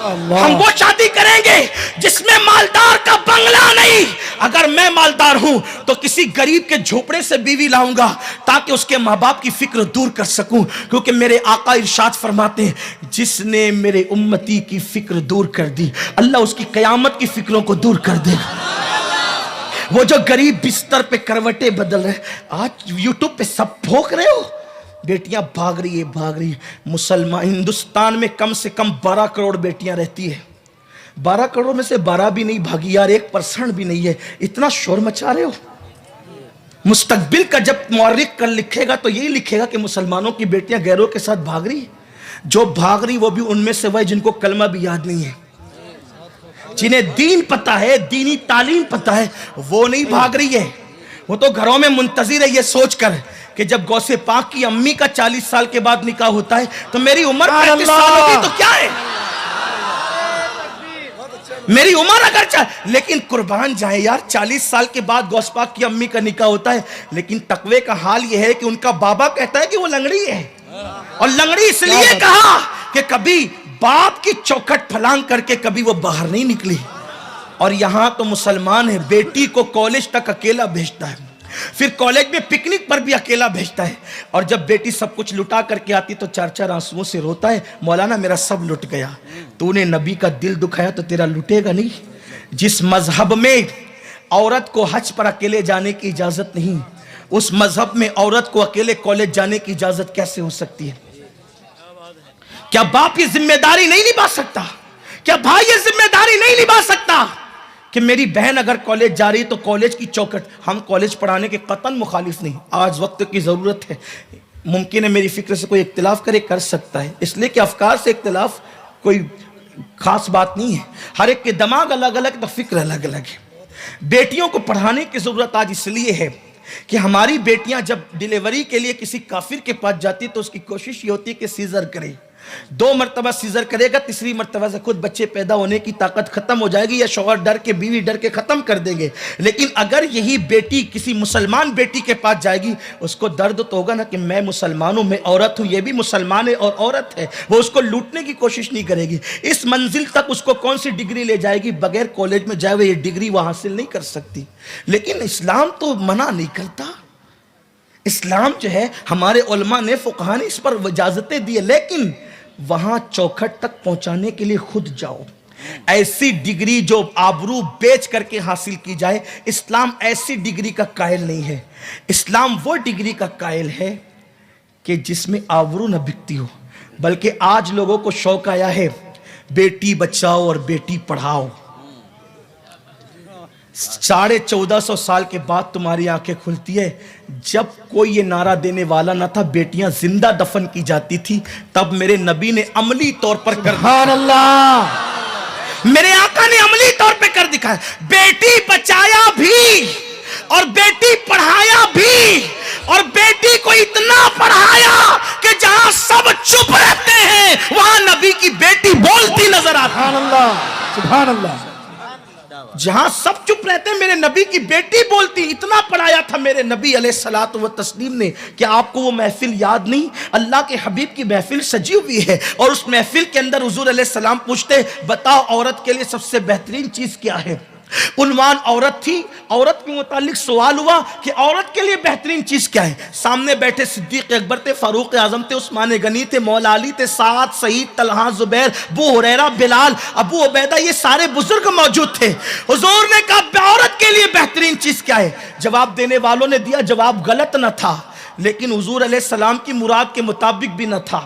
ہم وہ شادی کریں گے جس میں مالدار کا بنگلہ نہیں. اگر میں مالدار ہوں تو کسی غریب کے جھوپڑے سے بیوی لاؤں گا تاکہ اس کے ماں باپ کی فکر دور کر سکوں, کیونکہ میرے آقا ارشاد فرماتے ہیں جس نے میرے امتی کی فکر دور کر دی اللہ اس کی قیامت کی فکروں کو دور کر دے گا. وہ جو غریب بستر پہ کروٹیں بدل رہے, آج یوٹیوب پہ سب بھوک رہے ہو, بیٹیاں بھاگ رہی ہے. مسلمان ہندوستان میں کم سے کم 12 کروڑ بیٹیاں رہتی ہے. 12 کروڑ میں سے 12 بھی نہیں بھاگی یار, 1% بھی نہیں ہے. اتنا شور مچا رہے ہو. مستقبل کا جب مورخ کل لکھے گا تو یہی لکھے گا کہ مسلمانوں کی بیٹیاں غیروں کے ساتھ بھاگ رہی. جو بھاگ رہی وہ بھی ان میں سے وہ جن کو کلمہ بھی یاد نہیں ہے, جنہیں دین پتا ہے, دینی تعلیم پتا ہے, وہ نہیں بھاگ رہی ہے. وہ تو گھروں میں منتظر ہے یہ سوچ کر کہ جب غوث پاک کی امی کا 40 سال کے بعد نکاح ہوتا ہے تو میری عمر 35 سال ہوگی تو کیا ہے, میری عمر اگر لیکن قربان جائیں یار, 40 سال کے بعد غوث پاک کی امی کا نکاح ہوتا ہے, لیکن تقوی کا حال یہ ہے کہ ان کا بابا کہتا ہے کہ وہ لنگڑی ہے. اور لنگڑی اس لیے کہا کہ کبھی باپ کی چوکھٹ پھلانگ کر کے کبھی وہ باہر نہیں نکلی. اور یہاں تو مسلمان ہے, بیٹی کو کالج تک اکیلا بھیجتا ہے, پھر کالج میں پکنک پر بھی اکیلا بھیجتا ہے, اور جب بیٹی سب کچھ لٹا کر کے آتی تو 4 آنسوؤں سے روتا ہے, مولانا میرا سب لٹ گیا. تو نے نبی کا دل دکھایا تو تیرا لٹے گا نہیں. جس مذہب میں عورت کو حج پر اکیلے جانے کی اجازت نہیں, اس مذہب میں عورت کو اکیلے کالج جانے کی اجازت کیسے ہو سکتی ہے؟ کیا باپ یہ ذمہ داری نہیں نبھا سکتا؟ کیا بھائی یہ ذمہ داری نہیں نبھا سکتا کہ میری بہن اگر کالج جا رہی تو کالج کی چوکھٹ, ہم کالج پڑھانے کے قطعاً مخالف نہیں, آج وقت کی ضرورت ہے. ممکن ہے میری فکر سے کوئی اختلاف کرے, کر سکتا ہے, اس لیے کہ افکار سے اختلاف کوئی خاص بات نہیں ہے. ہر ایک کے دماغ الگ الگ تو فکر الگ الگ ہے. بیٹیوں کو پڑھانے کی ضرورت آج اس لیے ہے کہ ہماری بیٹیاں جب ڈیلیوری کے لیے کسی کافر کے پاس جاتی تو اس کی کوشش یہ ہوتی ہے کہ سیزر کرے. 2 مرتبہ سیزر کرے گا, تیسری مرتبہ سے خود بچے پیدا ہونے کی طاقت ختم ہو جائے گی, یا شوہر ڈر کے, بیوی ڈر کے ختم کر دیں گے. لیکن اگر یہی بیٹی کسی مسلمان بیٹی کے پاس جائے گی, اس کو درد تو ہوگا نا کہ میں مسلمان ہوں, میں عورت ہوں, یہ بھی مسلمان ہے اور عورت ہے. وہ اس کو لوٹنے کی کوشش نہیں کرے گی. اس منزل تک اس کو کون سی ڈگری لے جائے گی, بغیر کالج میں جائے ہوئے یہ ڈگری وہ حاصل نہیں کر سکتی. لیکن اسلام تو منع نہیں کرتا. اسلام جو ہے, ہمارے علماء نے, فقہاء نے اس پر اجازتیں دی ہے, لیکن وہاں چوکھٹ تک پہنچانے کے لیے خود جاؤ. ایسی ڈگری جو آبرو بیچ کر کے حاصل کی جائے, اسلام ایسی ڈگری کا قائل نہیں ہے. اسلام وہ ڈگری کا قائل ہے کہ جس میں آبرو نہ بکتی ہو. بلکہ آج لوگوں کو شوق آیا ہے بیٹی بچاؤ اور بیٹی پڑھاؤ. 1450 سال کے بعد تمہاری آنکھیں کھلتی ہے. جب کوئی یہ نعرہ دینے والا نہ تھا, بیٹیاں زندہ دفن کی جاتی تھی, تب میرے نبی نے عملی طور پر کر سبحان اللہ, میرے آقا نے عملی طور پہ کر دکھایا. بیٹی بچایا بھی اور بیٹی پڑھایا بھی, اور بیٹی کو اتنا پڑھایا کہ جہاں سب چپ رہتے ہیں وہاں نبی کی بیٹی بولتی نظر آتی. سبحان اللہ, سبحان اللہ. جہاں سب چپ رہتے ہیں میرے نبی کی بیٹی بولتی. اتنا پڑھایا تھا میرے نبی علیہ الصلوۃ والتسلیم نے کہ آپ کو وہ محفل یاد نہیں؟ اللہ کے حبیب کی محفل سجی ہوئی ہے, اور اس محفل کے اندر حضور علیہ السلام پوچھتے بتاؤ عورت کے لیے سب سے بہترین چیز کیا ہے؟ عنوان عورت تھی. عورت کے متعلق سوال ہوا کہ عورت کے لیے بہترین چیز کیا ہے؟ سامنے بیٹھے صدیق اکبر تھے, فاروق اعظم تھے, عثمان غنی تھے, مولا علی تھے, سعد, سعید, طلحہ, زبیر, ابو ہریرہ, بلال, ابو عبیدہ, یہ سارے بزرگ موجود تھے. حضور نے کہا عورت کے لیے بہترین چیز کیا ہے؟ جواب دینے والوں نے دیا, جواب غلط نہ تھا, لیکن حضور علیہ السلام کی مراد کے مطابق بھی نہ تھا.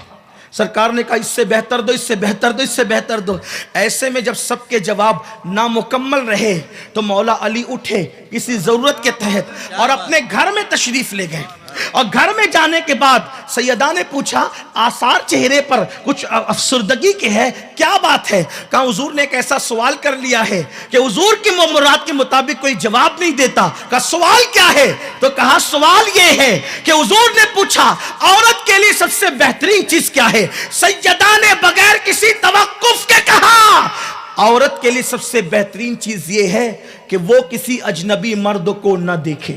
سرکار نے کہا اس سے بہتر دو, اس سے بہتر دو, اس سے بہتر دو. ایسے میں جب سب کے جواب نامکمل رہے تو مولا علی اٹھے کسی ضرورت کے تحت اور اپنے گھر میں تشریف لے گئے. اور گھر میں جانے کے بعد سیدہ نے پوچھا آثار چہرے پر کچھ افسردگی کے ہے, کیا بات ہے؟ کہا حضور نے ایک ایسا سوال کر لیا ہے کہ حضور کی مراد کے مطابق کوئی جواب نہیں دیتا. کہا سوال کیا ہے؟ تو کہا سوال یہ ہے کہ حضور نے پوچھا عورت کے لیے سب سے بہترین چیز کیا ہے؟ سیدہ نے بغیر کسی توقف کے کہا عورت کے لیے سب سے بہترین چیز یہ ہے کہ وہ کسی اجنبی مرد کو نہ دیکھے.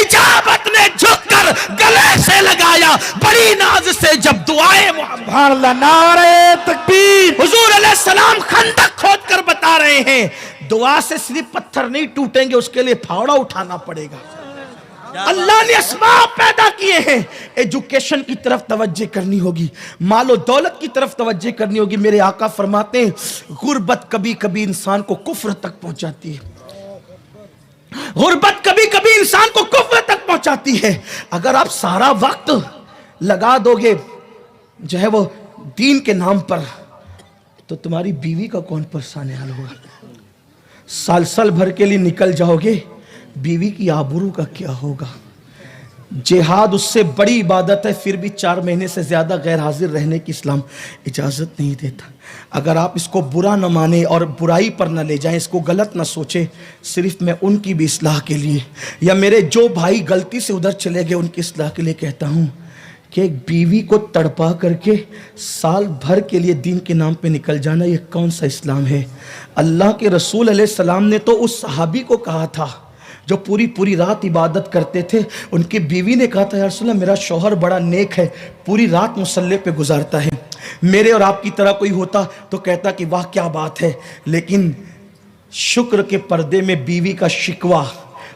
اجابت نے جھک کر گلے سے لگایا بڑی ناز سے جب دعائیں محمد. سبحان اللہ. نعرہ تکبیر. حضور علیہ السلام خندق کھود کر بتا رہے ہیں دعا سے صرف پتھر نہیں ٹوٹیں گے, اس کے لیے پھاوڑا اٹھانا پڑے گا. اللہ نے اسباب پیدا کیے ہیں. ایجوکیشن کی طرف توجہ کرنی ہوگی, مال و دولت کی طرف توجہ کرنی ہوگی. میرے آقا فرماتے ہیں غربت کبھی کبھی انسان کو کفر تک پہنچاتی ہے. غربت کبھی کبھی انسان کو کفر تک پہنچاتی ہے. اگر آپ سارا وقت لگا دو گے جو ہے وہ دین کے نام پر, تو تمہاری بیوی کا کون پریشان حال ہوگا. سال بھر کے لیے نکل جاؤ گے, بیوی کی آبرو کا کیا ہوگا. جہاد اس سے بڑی عبادت ہے, پھر بھی 4 مہینے سے زیادہ غیر حاضر رہنے کی اسلام اجازت نہیں دیتا. اگر آپ اس کو برا نہ مانیں اور برائی پر نہ لے جائیں, اس کو غلط نہ سوچیں, صرف میں ان کی بھی اصلاح کے لیے یا میرے جو بھائی غلطی سے ادھر چلے گئے ان کی اصلاح کے لیے کہتا ہوں کہ ایک بیوی کو تڑپا کر کے سال بھر کے لیے دین کے نام پہ نکل جانا, یہ کون سا اسلام ہے. اللہ کے رسول علیہ السلام نے تو اس صحابی کو کہا تھا جو پوری رات عبادت کرتے تھے, ان کی بیوی نے کہا تھا یا رسول اللہ میرا شوہر بڑا نیک ہے, پوری رات مصلی پہ گزارتا ہے, میرے اور آپ کی طرح کوئی ہوتا تو کہتا کہ واہ کیا بات ہے. لیکن شکر کے پردے میں بیوی کا شکوہ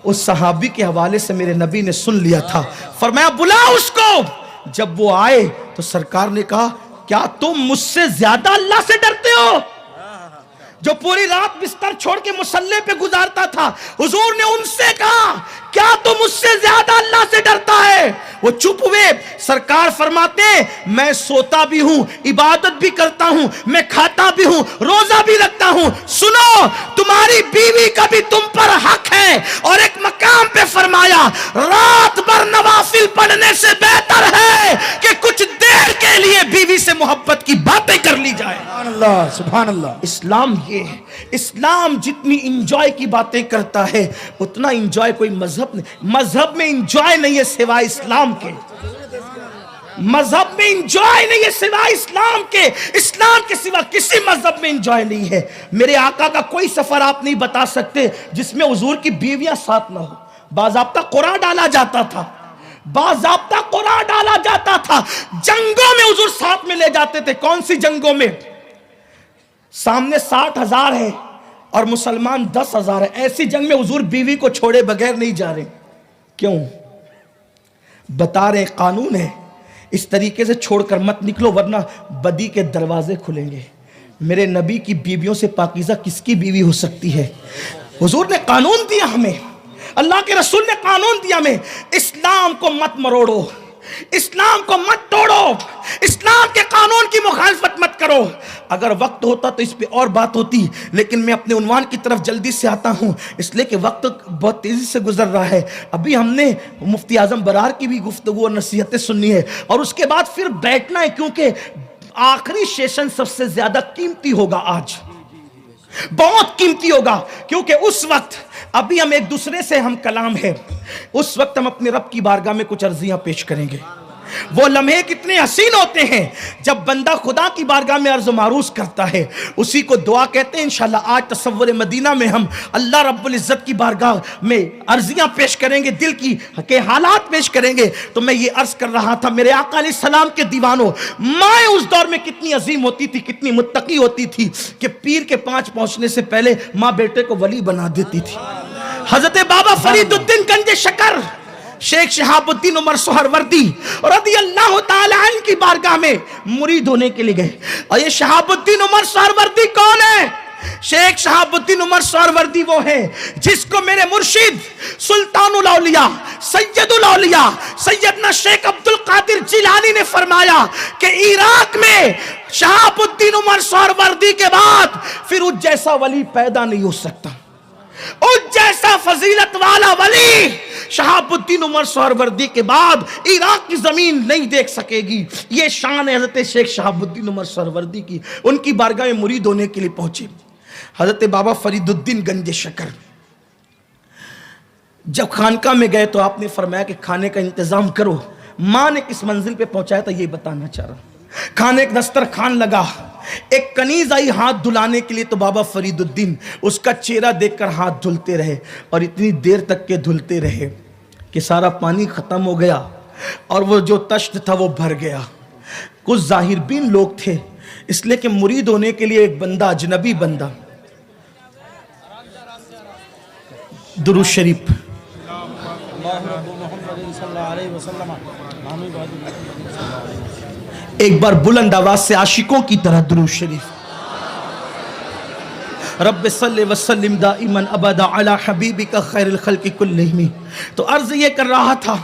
اس صحابی کے حوالے سے میرے نبی نے سن لیا تھا. فرمایا بلا اس کو. جب وہ آئے تو سرکار نے کہا کیا تم مجھ سے زیادہ اللہ سے ڈرتے ہو جو پوری رات بستر چھوڑ کے مصلی پہ گزارتا تھا. حضور نے ان سے کہا کیا تم مجھ سے زیادہ اللہ سے ڈرتا ہے. وہ چپ ہوئے. سرکار فرماتے ہیں میں سوتا بھی ہوں, عبادت بھی کرتا ہوں, میں کھاتا بھی ہوں, روزہ بھی رکھتا ہوں. سنو تمہاری بیوی کا بھی تم پر حق ہے. اور ایک مقام پہ فرمایا رات بھر نوافل پڑھنے سے بہتر ہے کہ کچھ دیر کے لیے بیوی سے محبت کی باتیں کر لی جائے. سبحان اللہ. سبحان اللہ. اسلام یہ ہے. اسلام جتنی انجوائے کی باتیں کرتا ہے اتنا انجوائے کوئی مذہب نہیں. مذہب میں انجوائے نہیں ہے سوائے اسلام کے. مذہب میں انجوائے نہیں ہے سوائے اسلام کے. اسلام کے سوا کسی مذہب میں انجوائے نہیں ہے. میرے آقا کا کوئی سفر آپ نہیں بتا سکتے جس میں حضور کی بیویاں ساتھ نہ ہو. باضابطہ قرآن ڈالا جاتا تھا, باضابطہ قرآن ڈالا جاتا تھا. جنگوں میں حضور ساتھ میں لے جاتے تھے. کون سی جنگوں میں؟ سامنے 60,000 ہیں اور مسلمان 10,000 ہیں. ایسی جنگ میں حضور بیوی کو چھوڑے بغیر نہیں جا رہے. کیوں؟ بتا رہے قانون ہے, اس طریقے سے چھوڑ کر مت نکلو ورنہ بدی کے دروازے کھلیں گے. میرے نبی کی بیویوں سے پاکیزہ کس کی بیوی ہو سکتی ہے؟ حضور نے قانون دیا ہمیں, اللہ کے رسول نے قانون دیا ہمیں. اسلام کو مت مروڑو, اسلام کو مت توڑو, اسلام کے قانون کی مخالفت مت کرو. اگر وقت ہوتا تو اس پہ اور بات ہوتی, لیکن میں اپنے عنوان کی طرف جلدی سے آتا ہوں اس لیے کہ وقت بہت تیزی سے گزر رہا ہے. ابھی ہم نے مفتی اعظم برار کی بھی گفتگو اور نصیحتیں سننی ہے اور اس کے بعد پھر بیٹھنا ہے, کیونکہ آخری سیشن سب سے زیادہ قیمتی ہوگا آج, بہت قیمتی ہوگا. کیونکہ اس وقت ابھی ہم ایک دوسرے سے ہم کلام ہے, اس وقت ہم اپنے رب کی بارگاہ میں کچھ عرضیاں پیش کریں گے. وہ لمحے کتنے حسین ہوتے ہیں جب بندہ خدا کی بارگاہ میں عرض و معروض کرتا ہے, اسی کو دعا کہتے ہیں. انشاءاللہ آج تصور مدینہ میں ہم اللہ رب العزت کی بارگاہ میں عرضیاں پیش کریں گے, دل کی کے حالات پیش کریں گے. تو میں یہ عرض کر رہا تھا میرے آقا علیہ السلام کے دیوانوں, مائیں اس دور میں کتنی عظیم ہوتی تھی, کتنی متقی ہوتی تھی کہ پیر کے 5 پہنچنے سے پہلے ماں بیٹے کو ولی بنا دیتی تھی. حضرت بابا فرید الدین گنج شکر شیخ شہاب الدین عمر سہروردی رضی اللہ تعالی عنہ کی بارگاہ میں مرید ہونے کے لیے گئے. اور یہ شہاب الدین عمر سہروردی کون ہے؟ شیخ شہاب الدین عمر سہروردی وہ ہے جس کو میرے مرشد سلطان الاولیاء سید الاولیاء سیدنا شیخ عبد القادر جیلانی نے فرمایا کہ عراق میں شہاب الدین عمر سہروردی کے بعد پھر اس جیسا ولی پیدا نہیں ہو سکتا. اس جیسا فضیلت والا ولی شہاب الدین عمر سہروردی کے بعد عراق کی زمین نہیں دیکھ سکے گی. یہ شان ہے حضرت شیخ شہاب الدین عمر سہروردی کی. ان کی بارگاہ میں مرید ہونے کے لیے پہنچے حضرت بابا فرید الدین گنج شکر. جب خانقاہ میں گئے تو آپ نے فرمایا کہ کھانے کا انتظام کرو. ماں نے کس منزل پہ پہنچایا تھا یہ بتانا چاہ رہا ہوں. کھانے کا دسترخوان لگا, ایک کنیز آئی ہاتھ دھلانے کے لیے تو بابا فرید الدین اس کا چہرہ دیکھ کر ہاتھ دھلتے رہے اور اتنی دیر تک کے دھلتے رہے کہ سارا پانی ختم ہو گیا اور وہ جو تشت تھا وہ بھر گیا. کچھ ظاہر بین لوگ تھے اس لیے کہ مرید ہونے کے لیے ایک بندہ اجنبی بندہ درود شریف ایک بار بلند آواز سے عاشقوں کی طرح درود شریف. رب صلی وسلم دائما ابدا علی حبیبک خیر الخلق کلہم. تو عرض یہ کر رہا تھا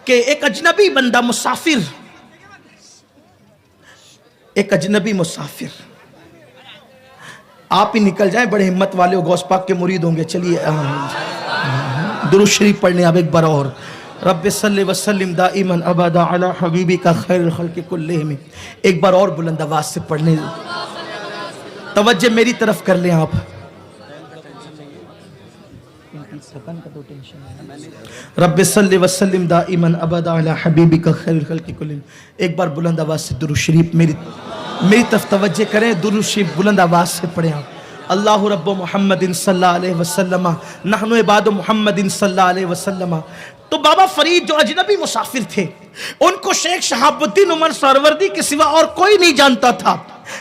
کہ ایک اجنبی بندہ مسافر آپ ہی نکل جائیں, بڑے ہمت والے ہو, غوث پاک کے مرید ہوں گے. چلیے درود شریف پڑھنے اب ایک بار اور. رب صلی وسلم دائما ابدا علی حبیبک خیر الخلق کلہم. ایک بار اور بلند آواز سے پڑھنے, توجہ میری طرف کر لیں آپ. رب صلی وسلم دائما ابدا علی حبیبک خیر الخلق کلہم. ایک بار بلند آواز سے درود شریف میری طرف توجہ کریں, درود شریف بلند آواز سے پڑھیں آپ. اللہ رب محمد صلی اللہ علیہ وسلم نحن عباد محمد صلی اللہ علیہ وسلم. تو بابا فرید جو اجنبی مسافر تھے ان کو شیخ شہاب الدین عمر سہروردی کے سوا اور کوئی نہیں جانتا تھا.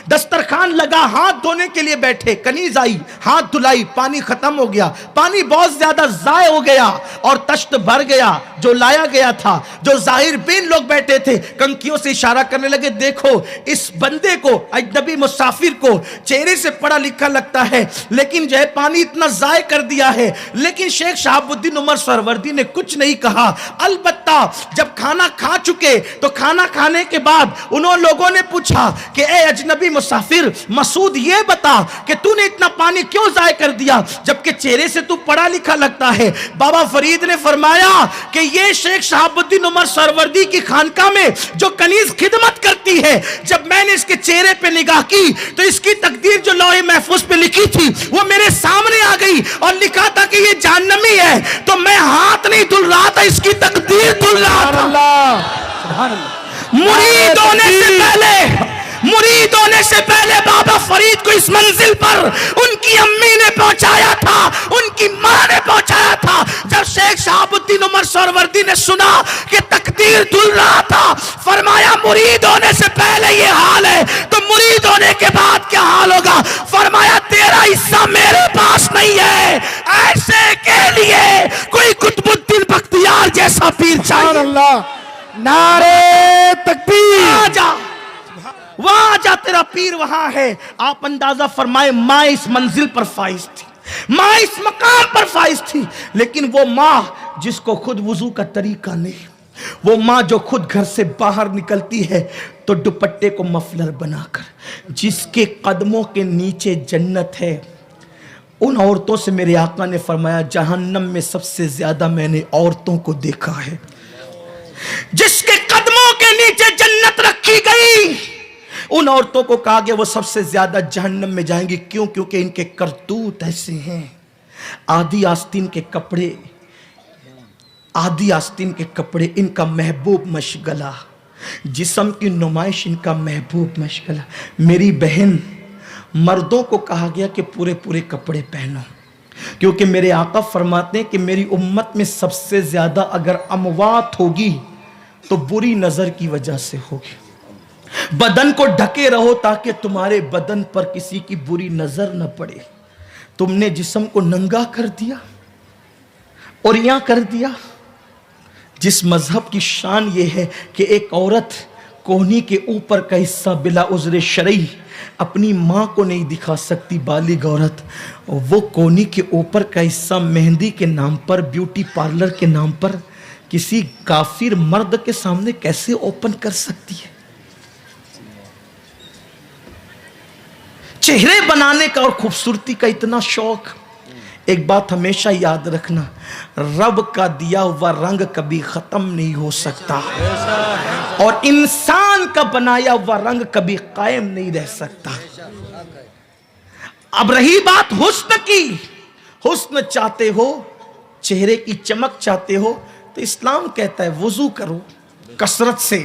دسترخوان لگا, ہاتھ دھونے کے لیے بیٹھے, کنیز آئی, ہاتھ دھلائی, پانی ختم ہو گیا, پانی بہت زیادہ ضائع ہو گیا اور تشت بھر گیا. جو لایا گیا تھا, جو ظاہر بین لوگ بیٹھے تھے, کنکیوں سے اشارہ کرنے لگے, دیکھو اس بندے کو, اجنبی مسافر کو چہرے سے پڑھا لکھا لگتا ہے لیکن جو ہے پانی اتنا ضائع کر دیا ہے. لیکن شیخ شہاب الدین عمر سہروردی نے کچھ نہیں کہا. البتہ جب کھانا کھا چکے تو کھانا کھانے کے بعد انہوں لوگوں نے پوچھا کہ اے اجنبی مسافر مسعود, یہ بتا کہ تو نے اتنا پانی کیوں ضائع کر دیا جبکہ چہرے سے تو پڑھا لکھا لگتا ہے. بابا فرید نے فرمایا کہ یہ شیخ شہاب الدین عمر سہروردی کی خانقاہ میں جو کنیز خدمت کرتی ہے, جب میں نے اس کے چہرے پہ نگاہ کی تو اس کی تقدیر جو لوح محفوظ پہ لکھی تھی وہ میرے سامنے آ گئی اور لکھا تھا کہ یہ جہنمی ہے. تو میں ہاتھ نہیں دھل رہا تھا, اس کی تقدیر دھل رہا تھا. مرید ہونے سے پہلے بابا فرید کو اس منزل پر ان کی امی نے پہنچایا تھا, ان کی ماں نے پہنچایا تھا. جب شیخ شہاب الدین عمر سہروردی نے سنا کہ تقدیر دھل رہا تھا, فرمایا مرید ہونے سے پہلے یہ حال ہے تو مرید ہونے کے بعد کیا حال ہوگا. فرمایا تیرا حصہ میرے پاس نہیں ہے, ایسے کے لیے کوئی قطب الدین بختیار جیسا پیر چاہیے. اللہ, نعرے تکبیر, وہاں جا تیرا پیر وہاں ہے. آپ اندازہ فرمائے, ماں اس منزل پر فائز تھی, ماں اس مقام پر فائز تھی, لیکن وہ ماں جس کو خود وضو کا طریقہ نہیں, وہ ماں جو خود گھر سے باہر نکلتی ہے تو دوپٹے کو مفلر بنا کر, جس کے قدموں کے نیچے جنت ہے, ان عورتوں سے میرے آقا نے فرمایا جہنم میں سب سے زیادہ میں نے عورتوں کو دیکھا ہے. جس کے قدموں کے نیچے جنت رکھی گئی, ان عورتوں کو کہا گیا وہ سب سے زیادہ جہنم میں جائیں گی. کیوں؟ کیونکہ ان کے کرتوت ایسے ہیں. آدھی آستین کے کپڑے ان کا محبوب مشغلہ, جسم کی نمائش ان کا محبوب مشغلہ. میری بہن, مردوں کو کہا گیا کہ پورے کپڑے پہنو, کیونکہ میرے آقا فرماتے ہیں کہ میری امت میں سب سے زیادہ اگر اموات ہوگی تو بری نظر کی وجہ سے ہوگی. بدن کو ڈھکے رہو تاکہ تمہارے بدن پر کسی کی بری نظر نہ پڑے. تم نے جسم کو ننگا کر دیا اور یہاں کر دیا. جس مذہب کی شان یہ ہے کہ ایک عورت کونی کے اوپر کا حصہ بلا عذر شرعی اپنی ماں کو نہیں دکھا سکتی, بالغ عورت وہ کونی کے اوپر کا حصہ مہندی کے نام پر, بیوٹی پارلر کے نام پر کسی کافر مرد کے سامنے کیسے اوپن کر سکتی ہے. چہرے بنانے کا اور خوبصورتی کا اتنا شوق. ایک بات ہمیشہ یاد رکھنا, رب کا دیا ہوا رنگ کبھی ختم نہیں ہو سکتا اور انسان کا بنایا ہوا رنگ کبھی قائم نہیں رہ سکتا. اب رہی بات حسن کی, حسن چاہتے ہو, چہرے کی چمک چاہتے ہو تو اسلام کہتا ہے وضو کرو کثرت سے,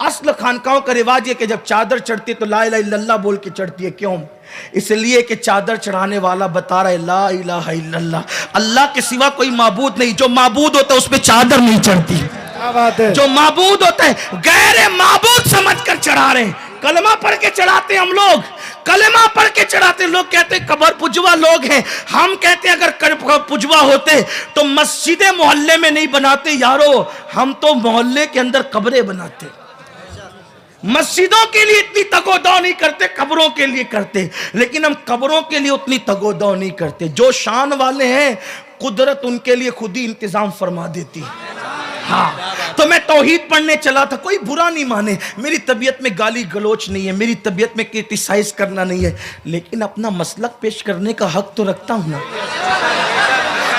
اصل خانقاہوں کا رواج ہے کہ جب چادر چڑھتی تو لا الہ الا اللہ بول کے چڑھتی ہے. کیوں؟ اس لیے کہ چادر چڑھانے والا بتا رہا ہے لا الہ الا اللہ، اللہ کے سوا کوئی معبود نہیں. جو معبود ہوتا ہے اس پہ چادر نہیں چڑھتی. کیا بات ہے. جو معبود ہوتا ہے غیر معبود سمجھ کر چڑھا رہے ہیں. کلمہ پڑھ کے چڑھاتے ہیں ہم لوگ، کلمہ پڑھ کے چڑھاتے ہیں. لوگ کہتے ہیں قبر پجوا لوگ ہیں. ہم کہتے ہیں اگر پجوا ہوتے تو مسجد محلے میں نہیں بناتے یارو، ہم تو محلے کے اندر قبریں بناتے. مسجدوں کے لیے اتنی تگ و دو نہیں کرتے، قبروں کے لیے کرتے. لیکن ہم قبروں کے لیے اتنی تگ و دو نہیں کرتے. جو شان والے ہیں قدرت ان کے لیے خود ہی انتظام فرما دیتی. ہاں تو میں توحید پڑھنے چلا تھا. کوئی برا نہیں مانے، میری طبیعت میں گالی گلوچ نہیں ہے، میری طبیعت میں کرٹیسائز کرنا نہیں ہے، لیکن اپنا مسلک پیش کرنے کا حق تو رکھتا ہوں نا.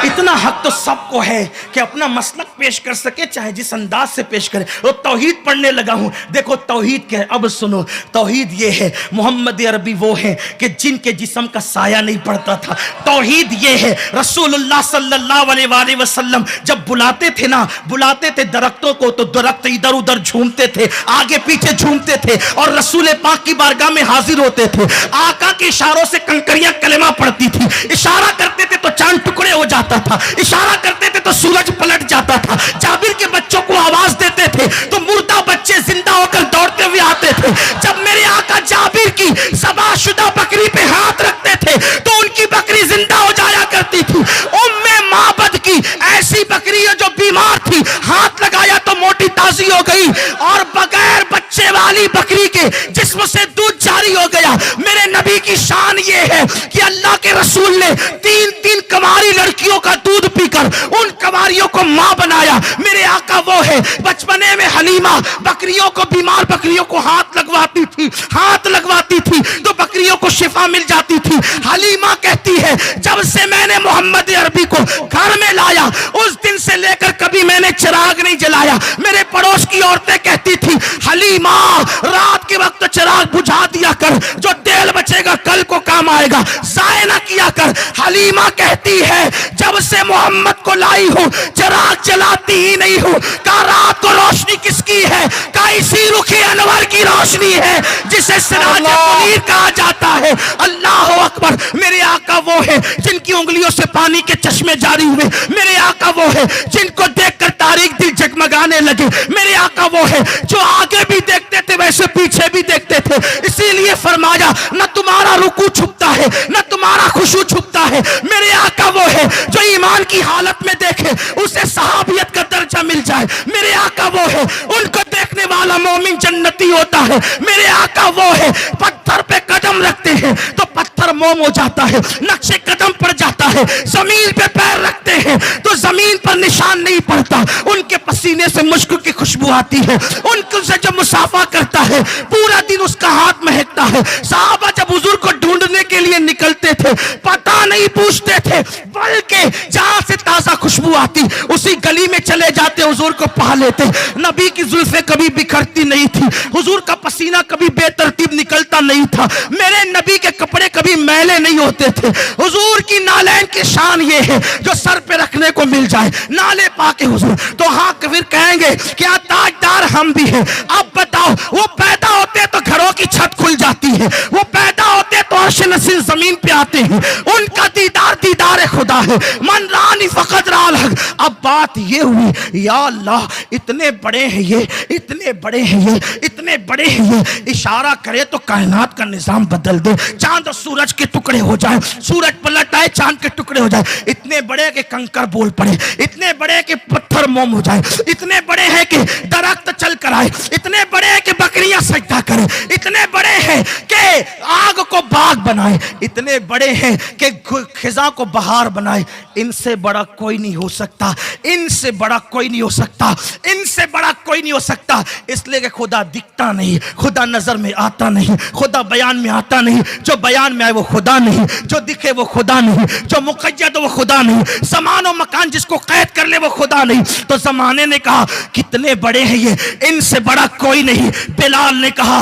اتنا حق تو سب کو ہے کہ اپنا مسلک پیش کر سکے، چاہے جس انداز سے پیش کرے. وہ توحید پڑھنے لگا ہوں. دیکھو توحید کیا ہے، اب سنو. توحید یہ ہے محمد عربی وہ ہیں کہ جن کے جسم کا سایہ نہیں پڑتا تھا. توحید یہ ہے رسول اللہ صلی اللہ علیہ وآلہ وسلم جب بلاتے تھے نا، بلاتے تھے درختوں کو تو درخت ادھر ادھر جھومتے تھے، آگے پیچھے جھومتے تھے اور رسول پاک کی بارگاہ میں حاضر ہوتے تھے. آقا کے اشاروں سے کنکریاں کلمہ پڑھتی تھی. اشارہ کرتے تھے تو چاند ٹکڑے ہو جاتا تھا، اشارہ کرتے تھے تو سورج پلٹ جاتا تھا. جابر کے بچوں کو آواز دیتے تھے تو مردہ بچے زندہ ہو کر دوڑتے ہوئے آتے تھے. جب میرے آقا جابر کی ذبح شدہ بکری پہ ہاتھ رکھتے تھے تو ان کی بکری زندہ ہو جایا کرتی تھی. معبد کی ایسی بکری ہے جو بیمار تھی، ہاتھ لگایا تو موٹی تازی ہو گئی، اور بغیر بچے والی بکری کے جسم سے دودھ جاری ہو گیا. میرے نبی کی شان یہ ہے کہ اللہ کے رسول نے 3 کنواری لڑکیوں کا دودھ پی کر ان کنواریوں کو ماں بنایا. میرے آقا وہ ہے بچپنے میں حلیمہ بکریوں کو، بیمار بکریوں کو ہاتھ لگواتی تھی تو بکریوں کو شفا مل جاتی تھی. حلیمہ کہتی ہے جب سے میں نے محمد عربی کو گھر میں لایا اس دن سے لے کر کبھی میں نے چراغ نہیں جلایا. میرے پڑوس کی عورتیں کہتی تھی حلیمہ رات کے وقت چراغ بجھا دیا کر، جو تیل بچے گا کل کو کام آئے گا، ضائع نہ کیا کر. حلیمہ کہتی ہے جب سے محمد کو لائی ہوں چراغ جلاتی ہی نہیں ہوں. کہا رات کو روشنی کس کی ہے؟ کہا اسی رخ انور کی روشنی ہے جسے سراج منیر کہا جاتا ہے. اللہ اکبر. میرے آقا وہ ہے جن کی انگلیوں سے پانی کے چشمے جاری ہوئے. میرے آقا وہ ہے جن کو دیکھ کر تاریخ دل جگمگانے لگے. میرے آقا وہ ہے جو آگے بھی دیکھتے تھے ویسے پیچھے بھی دیکھتے تھے. اسی لیے فرمایا نہ تمہارا رکوع چھپتا ہے نہ تمہارا خشوع چھپتا ہے. میرے آقا وہ ہے جو ایمان کی حالت میں دیکھے اسے صحابیت کا درجہ مل جائے. میرے آقا وہ ہے ان کو دیکھنے والا مومن جنتی ہوتا ہے. میرے آقا وہ ہے پتھر پہ قدم رکھتے ہیں تو پتھر موم ہو جاتا ہے، نقش قدم پڑ جاتا ہے. زمین پہ پیر رکھتے ہیں تو زمین پر نشان نہیں پڑتا. ان کے پسینے سے مشک کی خوشبو آتی ہے. ان سے جب مسافہ کرتا ہے پورا دن اس کا ہاتھ مہکتا ہے. صحابہ جب حضور کو ڈھونڈنے کے لیے نکلتے تھے پتہ نہیں پوچھتے تھے، بلکہ جہاں سے تازہ خوشبو آتی اسی گلی میں چلے جاتے، حضور کو پا لیتے. نبی کی زلفیں کبھی بکھرتی نہیں تھی، حضور کا پسینہ کبھی بے ترتیب نکلتا نہیں تھا. میرے نبی کے کپڑے کبھی میلے نہیں ہوتے تھے. حضور کی نالین کی شان یہ ہے جو سر پہ رکھنے کو مل جائے نالے پاک حضور تو ہاں پھر کہیں گے کیا تاجدار ہم بھی ہیں. اب بتاؤ وہ پیدا ہوتے تو گھروں کی چھت کھل جاتی ہے، وہ پیدا ہوتے تو عرش نشین زمین پہ آتے ہیں. ان کا دیدار خدا ہے. من رانی فقط رال حق. اب بات یہ ہوئی یا اللہ اتنے بڑے ہیں یہ، اتنے بڑے ہیں یہ، اتنے بڑے ہیں یہ، اشارہ کرے تو کائنات کا نظام بدل دے. چاند اور سورج کے ٹکڑے ہو جائیں، سورج پلٹ آئے چاند کے ٹکڑے ہو جائیں. اتنے بڑے کہ کنکر بول پڑے، اتنے بڑے کہ پتھر موم ہو جائے، اتنے بڑے ہیں کہ درخت چل کر آئے، اتنے بڑے ہیں کہ بکریاں سجدہ کریں، اتنے بڑے ہیں کہ آگ کو باغ بنائے، اتنے بڑے ہیں کہ خزاں کو بہار بنائے. ان سے بڑا کوئی نہیں ہو سکتا، ان سے بڑا کوئی نہیں ہو سکتا، ان سے بڑا کوئی نہیں ہو سکتا. اس لیے کہ خدا دکھتا نہیں، خدا نظر میں آتا نہیں، خدا بیان میں آتا نہیں. جو بیان میں آئے وہ خدا نہیں، جو دکھے وہ خدا نہیں، جو مقید وہ خدا نہیں، زمان و مکان جس کو قید کر لے وہ خدا نہیں. تو زمانے نے کہا کتنے بڑے ہیں یہ، ان سے بڑا کوئی نہیں. بلال نے کہا